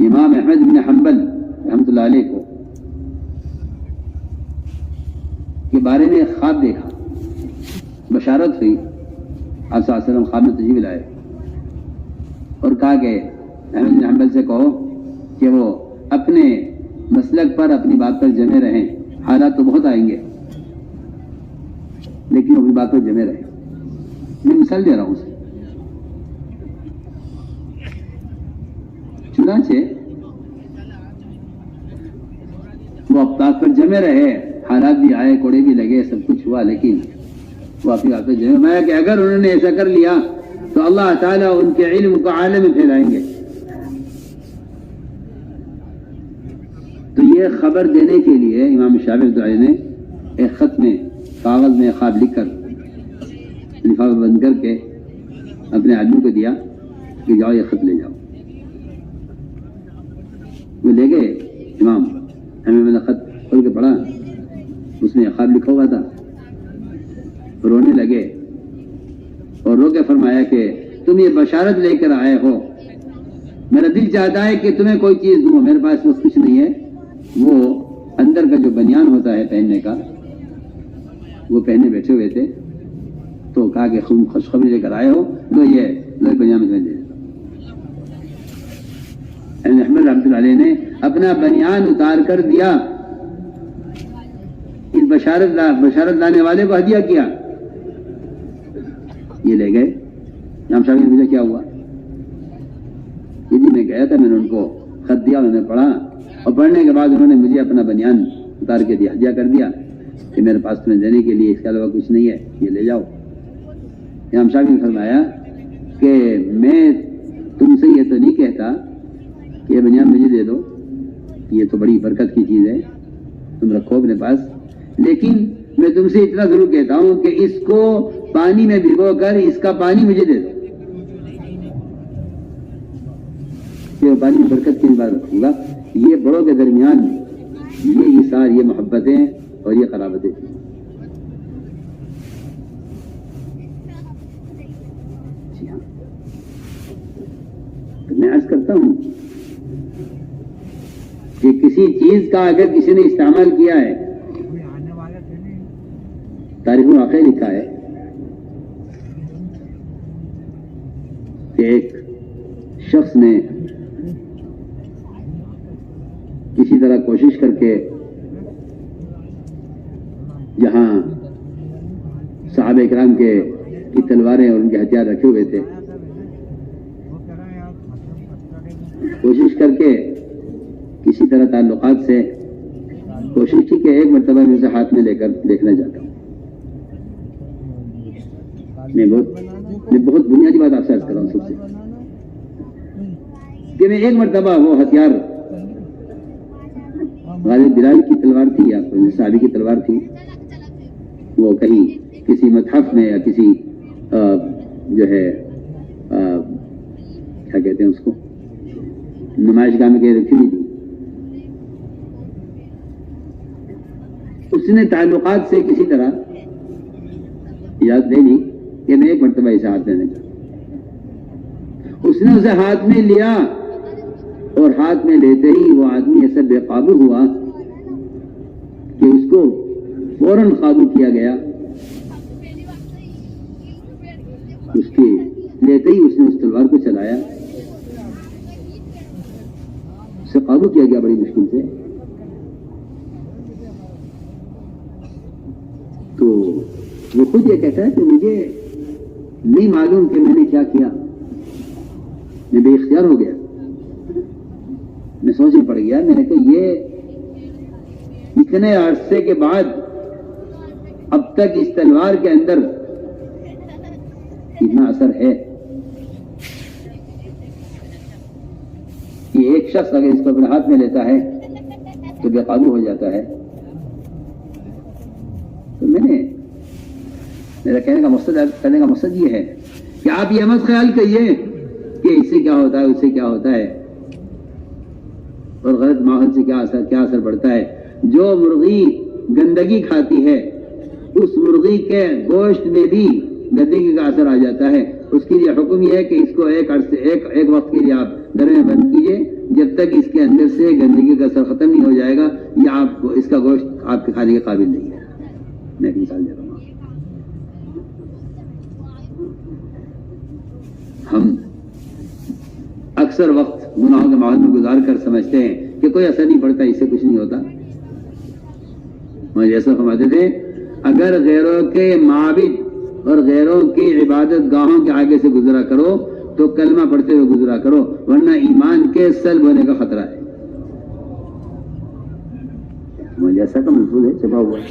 امام احمد بن حنبل رحمۃ اللہ علیہ کو کے بارے میں خواب دیکھا، بشارت ہوئی. آپ صلی اللہ علیہ وسلم خواب میں تشریف لائے اور کہا کہ احمد بن حنبل سے کہو کہ وہ اپنے مسلک پر، اپنی بات پر جمے رہیں. حالات تو بہت آئیں گے لیکن اپنی بات پر جمے رہیں. میں مثال دے رہا ہوں اسے. چنانچہ وہ اب بات پر جمے رہے، حالات بھی آئے، کوڑے بھی لگے، سب کچھ ہوا، لیکن وہ اپنی بات پر جمے. میں کہ اگر انہوں نے ایسا کر لیا تو اللہ تعالیٰ ان کے علم کو عالم میں پھیلائیں گے. تو یہ خبر دینے کے لیے امام شافعی نے ایک خط میں، کاغذ میں خواب لکھ کر لفافہ بند کر کے اپنے آدمی کو دیا کہ جاؤ یہ خط لے جاؤ. وہ لے گئے. امام ہمیں میں نے خط کھول کے پڑھا، اس میں خواب لکھا ہوا تھا. رونے لگے اور رو کے فرمایا کہ تم یہ بشارت لے کر آئے ہو, میرا دل چاہتا ہے کہ تمہیں کوئی چیز دوں, میرے پاس بس کچھ نہیں ہے. وہ اندر کا جو بنیان ہوتا ہے پہننے کا, وہ پہنے بیٹھے ہوئے تھے, تو کہا کہ خوشخبری لے کر آئے ہو, تو یہ بنیان میں دے دیتا. احمد رحمۃ اللہ علیہ نے اپنا بنیان اتار کر دیا, اس بشارت لانے والے کو ہدیہ کیا. یہ لے گئے. امام شافعی نے مجھے کیا ہوا, میں گیا تھا, میں نے ان کو خط دیا, انہوں نے پڑھا, اور پڑھنے کے بعد انہوں نے مجھے اپنا بنیان اتار کے دیا, ہدیہ کر دیا کہ میرے پاس تمہیں دینے کے لیے اس کے علاوہ کچھ نہیں ہے, یہ لے جاؤ. امام شافعی نے فرمایا کہ میں تم سے یہ تو نہیں کہتا کہ یہ بنیان مجھے دے دو, یہ تو بڑی برکت کی چیز ہے, تم رکھو اپنے پاس, لیکن میں تم سے اتنا ضرور کہتا ہوں کہ اس کو پانی میں بھگو کر اس کا پانی مجھے دے دو, یہ پانی برکت کی بات رکھوں گا. یہ بڑوں کے درمیان یہ اثار, یہ محبتیں اور یہ قرابتیں تھیں. جی ہاں, میں عرض کرتا ہوں کہ کسی چیز کا اگر کسی نے استعمال کیا ہے, تاریخ میں واقعہ لکھا ہے کہ ایک شخص نے کسی طرح کوشش کر کے, جہاں صحابہ اکرام کی تلواریں اور ان کے ہتھیار رکھے ہوئے تھے, کوشش کر کے کسی طرح تعلقات سے کوشش کی کہ ایک مرتبہ میں اسے ہاتھ میں لے کر دیکھنا چاہتا ہوں. میں بہت بنیادی بات آپ سے عرض کر رہا ہوں سب سے, کہ میں ایک مرتبہ وہ ہتھیار, غالب بلال کی تلوار تھی یا کوئی صحابی کی تلوار تھی, وہ کہیں کسی متحف میں یا کسی جو ہے کیا کہتے ہیں اس کو, نمائش گاہ میں کہیں رکھی ہوئی تھی. اس نے تعلقات سے کسی طرح یاد دے لی کہ میں ایک مرتبہ اسے ہاتھ دینے کا. اس نے اسے ہاتھ میں لیا, اور ہاتھ میں لیتے ہی وہ آدمی ایسا بے قابو ہوا کہ اس کو فوراً قابو کیا گیا. اس کے لیتے ہی اس نے اس تلوار کو چلایا, اسے قابو کیا گیا بڑی مشکل سے. تو وہ خود یہ کہتا ہے کہ مجھے نہیں معلوم کہ میں نے کیا کیا, میں بے اختیار ہو گیا, میں سوچ پڑ گیا. میں نے کہا یہ اتنے عرصے کے بعد اب تک اس تلوار کے اندر اتنا اثر ہے کہ ایک شخص اگر اس کو اپنے ہاتھ میں لیتا ہے تو بے قابو ہو جاتا ہے. تو میرا کہنے کا مقصد یہ ہے کہ آپ یہ مت خیال کریے کہ اس سے کیا ہوتا ہے, اس سے کیا ہوتا ہے, اور غلط ماحول سے کیا اثر پڑتا ہے. جو مرغی گندگی کھاتی ہے اس مرغی کے گوشت میں بھی گندگی کا اثر آ جاتا ہے. اس کے لیے حکم یہ ہے کہ اس کو ایک وقت کے لیے آپ گھر میں بند کیجیے, جب تک اس کے اندر سے گندگی کا اثر ختم نہیں ہو جائے گا, یا آپ کو اس کا گوشت آپ کے کھانے کے قابل نہیں ہے. میں ایک مثال دے رہا ہوں. ہم اکثر وقت گناہوں کے ماحول میں گزار کر سمجھتے ہیں کہ کوئی اثر نہیں پڑتا, اس سے کچھ نہیں ہوتا. مجھے ایسا فرماتے تھے, اگر غیروں کے معابد اور غیروں کی عبادت گاہوں کے آگے سے گزرا کرو تو کلمہ پڑھتے ہوئے گزرا کرو, ورنہ ایمان کے سلب ہونے کا خطرہ ہے. مجھے ایسا کا محفوظ ہے, چھپا ہوا ہے.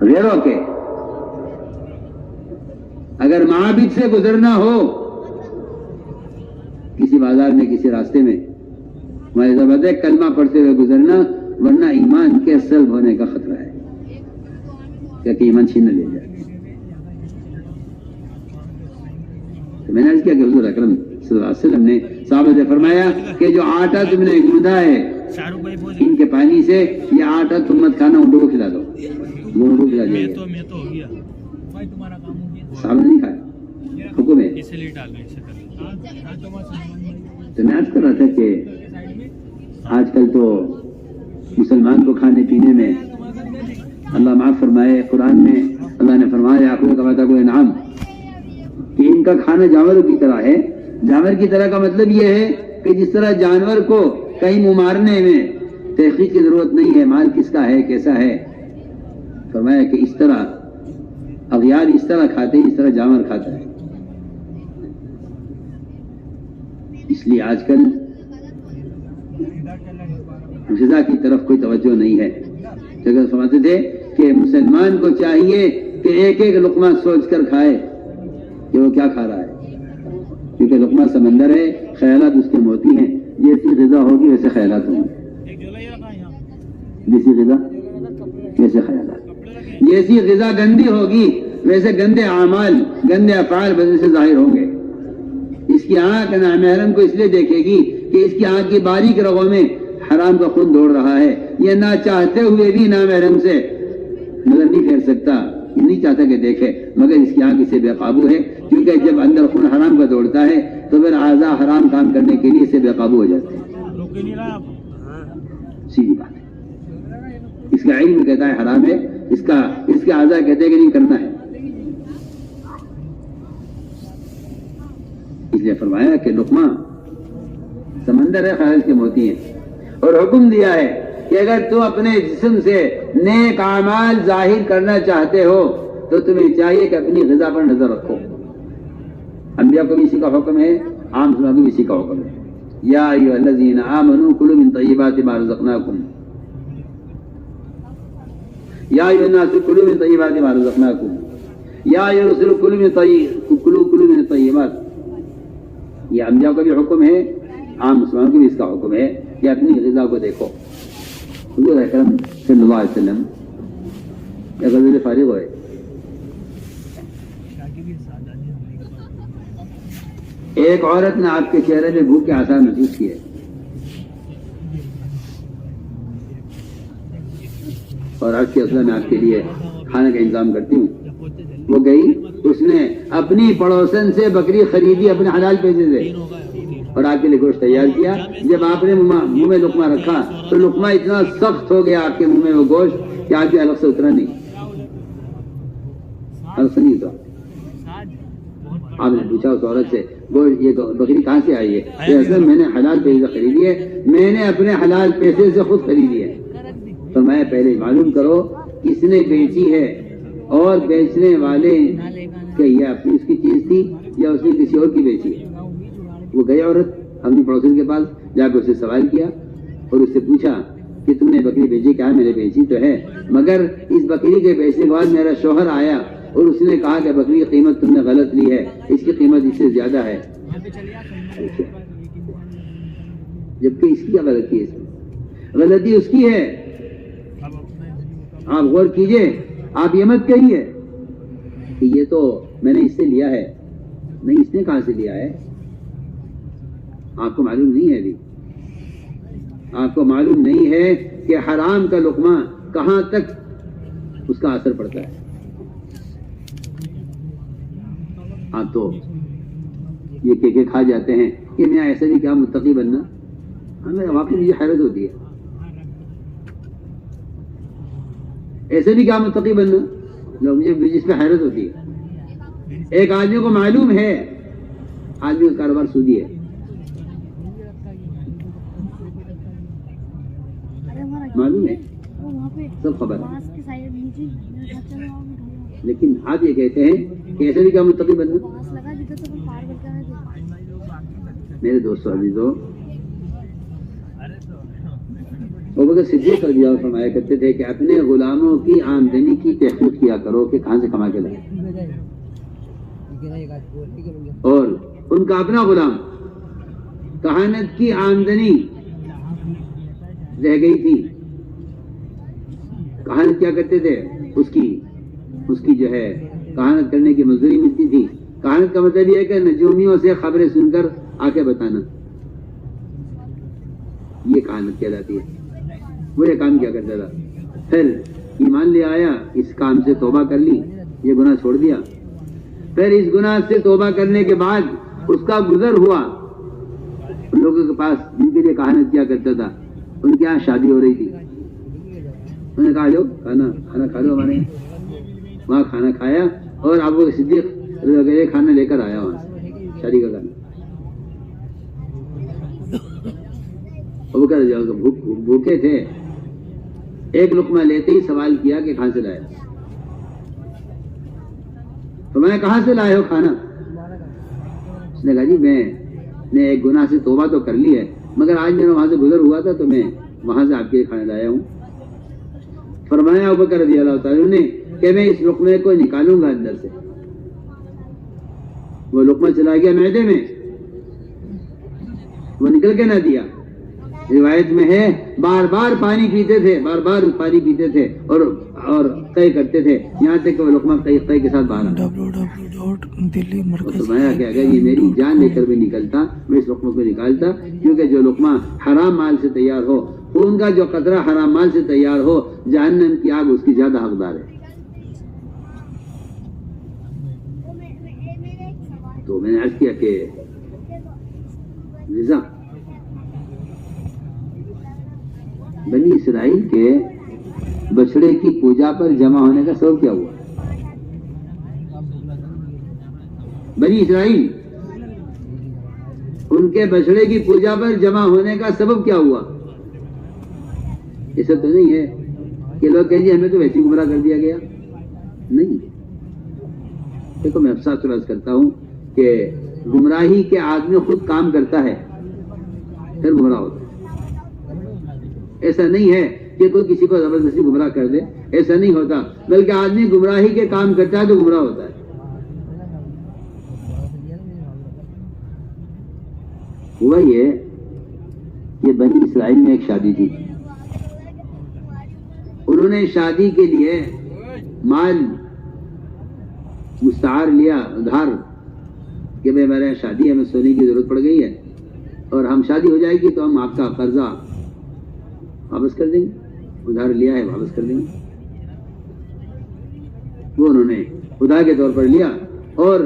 غیروں کے اگر معابد سے گزرنا ہو, کسی بازار میں کسی راستے میں, ہماری ضرورت ہے کلمہ پڑھتے ہوئے گزرنا, ورنہ ایمان کے سلب ہونے کا خطرہ ہے کہ ایمان چھین لے جائے. تو میں نے عرض کیا کہ حضور اکرم صلی اللہ علیہ وسلم نے صحابہ سے فرمایا کہ جو آٹا تم نے گوندھا ہے ان کے پانی سے، یہ آٹا تم مت کھانا، اونٹوں کو کھلا دو، وہ اونٹوں کو کھلا دے گا۔ صحابہ نہیں کھایا، حکم ہے۔ تو میں عرض کر رہا تھا کہ آج کل تو مسلمان کو کھانے پینے میں اللہ معاف فرمائے، قرآن میں اللہ نے فرمایا آخروں کا وعدہ کوئی انعام، کہ ان کا کھانا جانوروں کی طرح ہے۔ جانور کی طرح کا مطلب یہ ہے کہ جس طرح جانور کو کہیں منہ مارنے میں تحقیق کی ضرورت نہیں ہے، مال کس کا ہے کیسا ہے، فرمایا کہ اس طرح اغیار اس طرح کھاتے ہیں، اس طرح جانور کھاتا ہے۔ اس لیے آج کل غذا کی طرف کوئی توجہ نہیں ہے۔ جگہ سمجھتے تھے کہ مسلمان کو چاہیے کہ ایک ایک لقمہ سوچ کر کھائے کہ وہ کیا کھا رہا ہے، کیونکہ لقمہ سمندر ہے، خیالات اس کے موتی ہیں، جیسی غذا ہوگی ویسے خیالات ہوں گے، جیسی غذا ویسے خیالات، جیسی غذا گندی ہوگی ویسے گندے اعمال گندے افعال وجہ سے ظاہر ہوں گے۔ اس کی آنکھ نامحرم کو اس لیے دیکھے گی کہ اس کی آنکھ کی باریک رگوں میں حرام کا خون دوڑ رہا ہے، یہ نہ چاہتے ہوئے بھی نامحرم سے نظر نہیں پھیر سکتا، یہ نہیں چاہتا کہ دیکھے، مگر اس کی آنکھ اسے بے قابو ہے، کیونکہ جب اندر خون حرام کا دوڑتا ہے تو پھر اعضاء حرام کام کرنے کے لیے اسے بے قابو ہو جاتے ہیں۔ سیدھی بات ہے، اس کا علم کہتا ہے حرام ہے، اس کے اعضاء کہتے ہیں کہ نہیں کرنا ہے۔ اس لیے فرمایا کہ لقمہ سمندر ہے، خیال کے موتی ہیں، اور حکم دیا ہے کہ اگر تم اپنے جسم سے نیک اعمال ظاہر کرنا چاہتے ہو تو تمہیں چاہیے کہ اپنی غذا پر نظر رکھو۔ انبیاء کو بھی اسی کا حکم ہے، عام مسلمانوں کو بھی اسی کا حکم ہے۔ یا ایھا الذین آمنوا کلوا من طیبات ما رزقناکم، یا ایھا الناس کلوا من طیبات ما رزقناکم، یا ایھا الرسل کلوا من الطیبات۔ یہ انبیاء کا بھی حکم ہے، عام مسلمانوں کو بھی اس کا حکم ہے کہ اپنی غذا کو دیکھو۔ حضور اکرم صلی اللہ علیہ وسلم یا غزل فارغ ہوئے، ایک عورت نے آپ کے چہرے میں بھوک کے آثار محسوس کیے، اور آج کے اصل میں آپ کے لیے کھانے کا انتظام کرتی ہوں۔ وہ گئی، اس نے اپنی پڑوسن سے بکری خریدی اپنے حلال پیسے سے، اور آپ کے لیے گوشت تیار کیا۔ جب آپ نے منہ میں لقمہ رکھا تو لقمہ اتنا سخت ہو گیا آپ کے منہ میں وہ گوشت کہ آپ کے حلق سے اترا نہیں، حلق سے نہیں اترا۔ آپ نے پوچھا اس عورت سے، یہ بکری کہاں سے آئی ہے؟ یہ اصل میں نے حلال پیسے سے خریدی ہے، میں نے اپنے حلال پیسے سے خود خریدی ہے۔ فرمایا پہلے معلوم کرو کس نے بیچی ہے، اور بیچنے والے کہ یہ اپنی اس کی چیز تھی یا اس نے کسی اور کی بیچی ہے۔ وہ گئی عورت اپنی پڑوسن کے پاس، جا کے اسے سوال کیا اور اس سے پوچھا کہ تم نے بکری بیچی؟ کیا میں نے بیچی تو ہے، مگر اس بکری کے بیچنے کے بعد میرا شوہر آیا اور اس نے کہا کہ بکری کی قیمت تم نے غلط لی ہے، اس کی قیمت اس سے زیادہ ہے، جبکہ اس کی کیا غلطی ہے؟ اس میں غلطی اس کی ہے۔ آپ غور کیجئے، آپ یہ مت کہیے کہ یہ تو میں نے اس سے لیا ہے، نہیں، اس نے کہاں سے لیا ہے؟ آپ کو معلوم نہیں ہے ابھی، آپ کو معلوم نہیں ہے کہ حرام کا لقمہ کہاں تک اس کا اثر پڑتا ہے۔ آپ تو یہ کہ کھا جاتے ہیں کہ میں ایسا بھی کیا متقی بننا، ہمیں واقعی مجھے حیرت ہوتی ہے، ایسے بھی کیا متقی بننا، جو مجھے جس پہ حیرت ہوتی ہے۔ ایک آدمی کو معلوم ہے آدمی کا کاروبار سودی ہے، معلوم ہے، سب خبر ہے، لیکن آپ یہ کہتے ہیں کہ ایسے بھی کیا متقی بننا۔ میرے دوستو عزیزو، ابوبکر صدیق رضی اللہ عنہ فرمایا کرتے تھے کہ اپنے غلاموں کی آمدنی کی تحقیق کیا کرو کہ کہاں سے کما کے لائے، اور ان کا اپنا غلام کہانت کی آمدنی رہ گئی تھی، کہانت کیا کرتے تھے، اس کی جو ہے کہانت کرنے کی مزدوری ملتی تھی۔ کہانت کا مطلب یہ ہے کہ نجومیوں سے خبریں سن کر آ کے بتانا. یہ کہانت کہلاتی ہے. وہ یہ کام کیا کرتا تھا، پھر ایمان لے آیا، اس کام سے توبہ کر لی، یہ گناہ چھوڑ دیا. پھر اس گناہ سے توبہ کرنے کے بعد اس کا گزر ہوا، ان لوگوں کے پاس جن کے لیے کہانت کیا کرتا تھا، ان کے یہاں شادی ہو رہی تھی. انہوں نے کہا لو کھانا کھا لو ہمارے یہاں. وہاں کھانا کھایا اور ابو صدیق یہ کھانا لے کر آیا وہاں سے، شادی کا کھانا. ابو بکر بھوکے تھے، ایک لقمہ لیتے ہی سوال کیا کہ کہاں سے لایا؟ تو میں کہاں سے لائے ہو کھانا؟ اس نے کہا جی میں نے ایک گناہ سے توبہ تو کر لی ہے، مگر آج میرا وہاں سے گزر ہوا تھا تو میں وہاں سے آپ کے لیے کھانا لایا ہوں. فرمایا ابو بکر رضی اللہ تعالیٰ نے کہ میں اس لقمے کو نکالوں گا اندر سے. وہ لقمہ چلا گیا معدے میں، وہ نکل کے نہ دیا. روایت میں ہے بار بار پانی پیتے تھے اور قے کرتے تھے، یہاں تک کہ وہ لقمہ قے کے ساتھ باہر آیا. فرمایا کہ اگر یہ میری جان لے کر بھی نکلتا میں اس لقمے کو نکالتا، کیونکہ جو لقمہ حرام مال سے تیار ہو، خون کا جو قطرہ حرام مال سے تیار ہو، جہنم کی آگ اس کی زیادہ حقدار ہے. تو میں نے عرض کیا کہ رضا بنی اسرائیل کے بچڑے کی پوجا پر جمع ہونے کا سبب کیا ہوا؟ بنی اسرائیل ان کے بچڑے کی پوجا پر جمع ہونے کا سبب کیا ہوا؟ ایسا تو نہیں ہے کہ لوگ کہیں گے ہمیں تو ویسے گمراہ کر دیا گیا. نہیں، دیکھو میں افسوس عرض کرتا ہوں کہ گمراہی کے آدمی خود کام کرتا ہے پھر گمراہ ہوتا ہے. ایسا نہیں ہے کہ کوئی کسی کو زبردستی گمراہ کر دے، ایسا نہیں ہوتا، بلکہ آدمی گمراہی کے کام کرتا ہے تو گمراہ ہوتا ہے. ہوا یہ کہ بنی اسرائیل میں ایک شادی تھی، انہوں نے شادی کے لیے مال مستعار لیا ادھار کہ بھائی ہمارے یہاں شادی ہے، ہمیں سونے کی ضرورت پڑ گئی ہے اور ہم شادی ہو جائے گی تو ہم آپ کا قرضہ واپس کر دیں گے، ادھار لیا ہے واپس کر دیں گے. وہ انہوں نے ادھار کے طور پر لیا، اور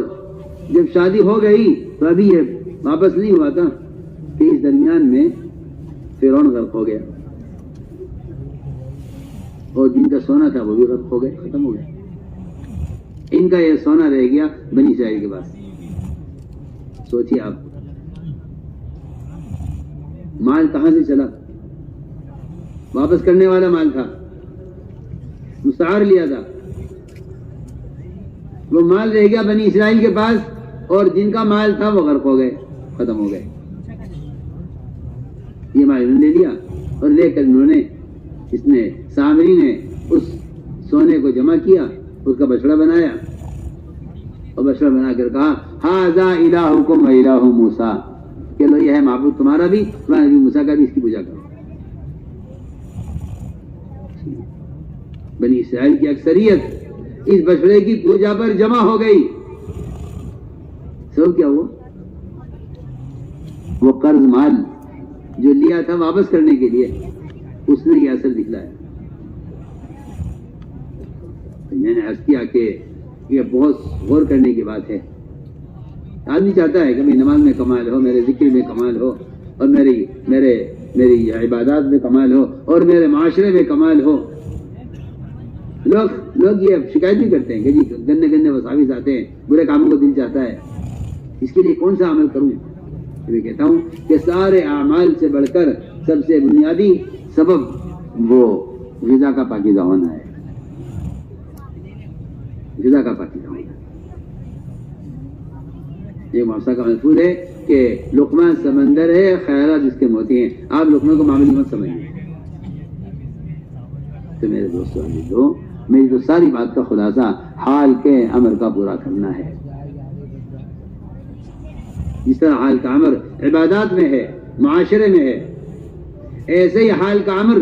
جب شادی ہو گئی تو ابھی یہ واپس نہیں ہوا تھا کہ اس درمیان میں فرعون غرق ہو گیا، اور جن کا سونا تھا وہ بھی غرق ہو گئے، ختم ہو گئے. ان کا یہ سونا رہ گیا بنی اسرائیل کے پاس. سوچیے آپ، مال کہاں سے چلا؟ واپس کرنے والا مال تھا، مستعار لیا تھا، وہ مال رہ گیا بنی اسرائیل کے پاس، اور جن کا مال تھا وہ غرق ہو گئے، ختم ہو گئے. یہ مال انہوں نے لے لیا، اور لے کر انہوں نے سامری نے اس سونے کو جمع کیا، اس کا بچڑا بنایا، اور بچڑا بنا کر کہا ھذا الہکم و الہ موسیٰ، کہ لو یہ ہے معبود تمہارا بھی، تمہارا بھی، موسیٰ کا بھی، اس کی پوجا کرو. بنی اسرائیل کی اکثریت اس بچڑے کی پوجا پر جمع ہو گئی. سب کیا ہوا؟ وہ قرض مال جو لیا تھا واپس کرنے کے لیے، اس نے یہ اثر دکھلایا. میں نے عرض کیا کہ یہ بہت غور کرنے کی بات ہے. آدمی چاہتا ہے کہ میری نماز میں کمال ہو، میرے ذکر میں کمال ہو، اور میری عبادات میں کمال ہو، اور میرے معاشرے میں کمال ہو. لوگ یہ شکایت بھی کرتے ہیں کہ جی گندے وساوس آتے ہیں، برے کاموں کو دل چاہتا ہے، اس کے لیے کون سا عمل کروں؟ میں کہتا ہوں کہ سارے اعمال سے بڑھ کر سب سے بنیادی سبب وہ غذا کا پاکیزہ ہونا ہے. غذا کا پاکیزہ ہونا. یہ معاشرہ کا محفوظ ہے کہ لقمہ سمندر ہے، خیالات اس کے موتی ہیں. آپ لقمہ کو معمولی مت سمجھیں. تو میرے دوستوں، میری تو ساری بات کا خلاصہ حال کے امر کا پورا کرنا ہے. جس طرح حال کا امر عبادات میں ہے، معاشرے میں ہے، ایسے ہی حال کا امر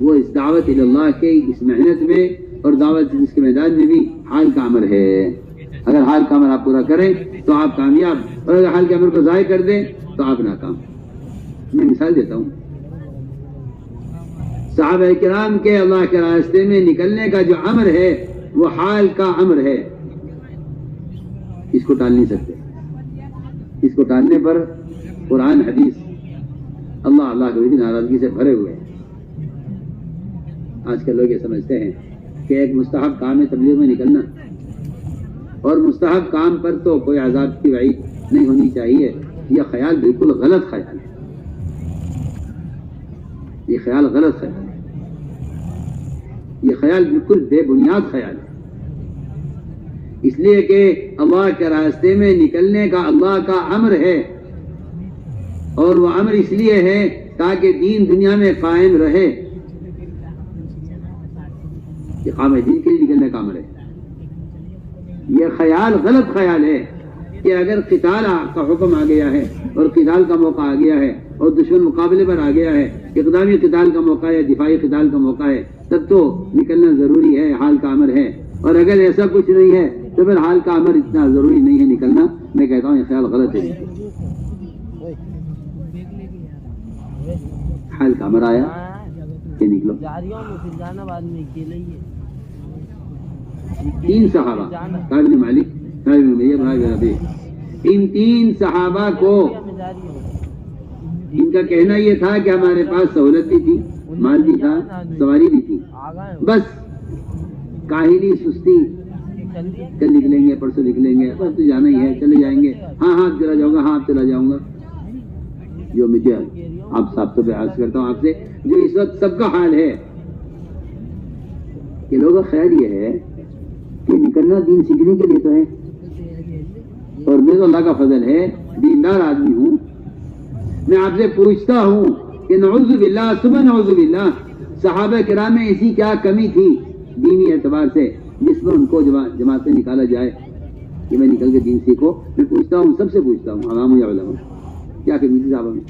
وہ اس دعوت اللہ کے اس محنت میں اور دعوت اس کے میدان میں بھی حال کا امر ہے. اگر حال کا عمل آپ پورا کریں تو آپ کامیاب، اور اگر حال کے عمل کو ضائع کر دیں تو آپ ناکام۔ میں مثال دیتا ہوں، صحابہ کرام کے اللہ کے راستے میں نکلنے کا جو امر ہے وہ حال کا امر ہے، اس کو ٹال نہیں سکتے۔ اس کو ٹالنے پر قرآن حدیث اللہ کی ناراضگی سے بھرے ہوئے ہیں۔ آج کل لوگ یہ سمجھتے ہیں کہ ایک مستحب کام ہے تبلیغ میں نکلنا، اور مستحب کام پر تو کوئی عذاب کی وعید نہیں ہونی چاہیے۔ یہ خیال بالکل غلط خیال ہے، یہ خیال غلط خیال ہے، یہ خیال بالکل بے بنیاد خیال ہے۔ اس لیے کہ اللہ کے راستے میں نکلنے کا اللہ کا امر ہے، اور وہ امر اس لیے ہے تاکہ دین دنیا میں قائم رہے۔ یہ قائم دین کے لیے نکلنے کا امر ہے۔ یہ خیال غلط خیال ہے کہ اگر قتال کا حکم آ گیا ہے اور قتال کا موقع آ گیا ہے اور دشمن مقابلے پر آ گیا ہے، اقدامی قتال کا موقع ہے، دفاعی قتال کا موقع ہے، تب تو نکلنا ضروری ہے، حال کا امر ہے۔ اور اگر ایسا کچھ نہیں ہے تو پھر حال کا امر اتنا ضروری نہیں ہے نکلنا۔ میں کہتا ہوں یہ خیال غلط ہے۔ حال کا امر آیا کہ نکلو۔ تین صحابہ، کعب بن مالک، کعب بن ابی، بن ربیع، ان تین صحابہ کو ان کا کہنا یہ تھا کہ ہمارے پاس سہولت بھی تھی، مال بھی تھا، سواری بھی تھی، بس کاہلی سستی، کل نکلیں گے، پرسوں نکلیں گے، بس تو جانا ہی ہے، چلے جائیں گے، ہاں چلا جاؤں گا، ہاں چلا جاؤں گا۔ جو مجھے آپ صاحب سے عرض کرتا ہوں آپ سے، جو اس وقت سب کا حال ہے کہ لوگوں کا خیال یہ ہے کہ نکلنا دین سیکھنے کے لیے تو ہے، اور میں تو اللہ کا فضل ہے دیندار آدمی ہوں۔ میں آپ سے پوچھتا ہوں کہ نعوذ باللہ ثم نعوذ باللہ، صحابہ کرام میں ایسی کیا کمی تھی دینی اعتبار سے جس میں ان کو جماعت سے نکالا جائے کہ میں نکل کے دین سیکھو؟ میں پوچھتا ہوں، سب سے پوچھتا ہوں، عوام یا علماء، کیا کمی تھی صحابہ میں؟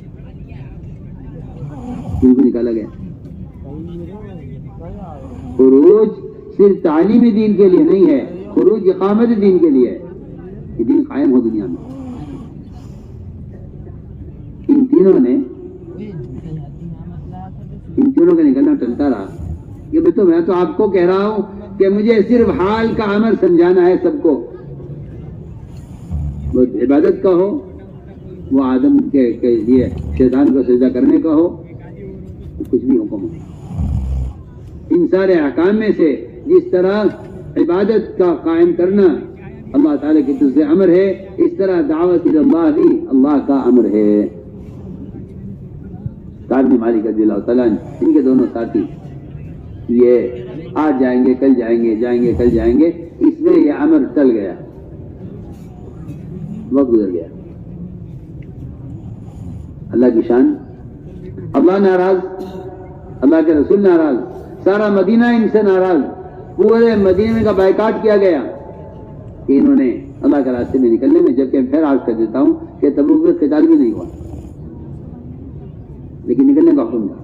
ان کو نکالا گیا۔ خروج صرف تعلیمی دین کے لیے نہیں ہے، خروج اقامت دین کے لیے ہے کہ دین قائم ہو دنیا میں۔ ان تینوں کا نکلنا ٹلتا رہا۔ یہ میں تو آپ کو کہہ رہا ہوں کہ مجھے صرف حال کا امر سمجھانا ہے سب کو، وہ عبادت کا ہو، وہ آدم کے لیے شیطان کو سجدہ کرنے کا ہو، کچھ بھی حکم ہو۔ ان سارے احکام میں سے جس طرح عبادت کا قائم کرنا اللہ تعالیٰ کی طرف سے امر ہے، اس طرح دعوت اللہ بھی اللہ کا امر ہے۔ کعب بن مالک رضی اللہ تعالیٰ ان کے دونوں ساتھی یہ آج جائیں گے، کل جائیں گے، جائیں گے، کل جائیں گے، اس میں یہ امر ٹل گیا، وقت گزر گیا۔ اللہ کی شان، اللہ ناراض، اللہ کے رسول ناراض، سارا مدینہ ان سے ناراض، پورے مدینے کا بائیکاٹ کیا گیا کہ انہوں نے اللہ کے راستے میں نکلنے میں، جبکہ میں پھر عرض کر دیتا ہوں کہ تبوک میں قتال بھی نہیں ہوا لیکن نکلنے کا حکم تھا۔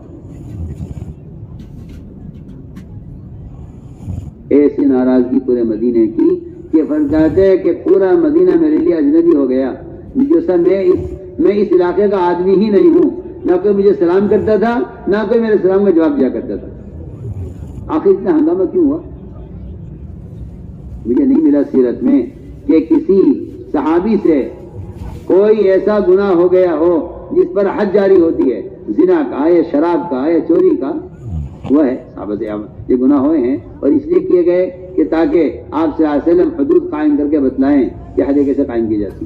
ایسی ناراضگی پورے مدینے کی کہ فرماتے ہیں کہ پورا مدینہ میرے لیے اجنبی ہو گیا، جو سب میں اس علاقے کا آدمی ہی نہیں ہوں، نہ کوئی مجھے سلام کرتا تھا، نہ کوئی میرے سلام کا جواب دیا کرتا تھا۔ آخر اتنا ہنگامہ کیوں ہوا؟ مجھے نہیں ملا سیرت میں کہ کسی صحابی سے کوئی ایسا گناہ ہو گیا ہو جس پر حد جاری ہوتی ہے، زنا کا یا شراب کا یا چوری کا، وہ ہے صحابت یہ گناہ ہوئے ہیں، اور اس لیے کیے گئے کہ تاکہ آپ صلی اللہ علیہ وسلم حدود قائم کر کے بتلائیں کہ حدیں کیسے قائم کی جاتی۔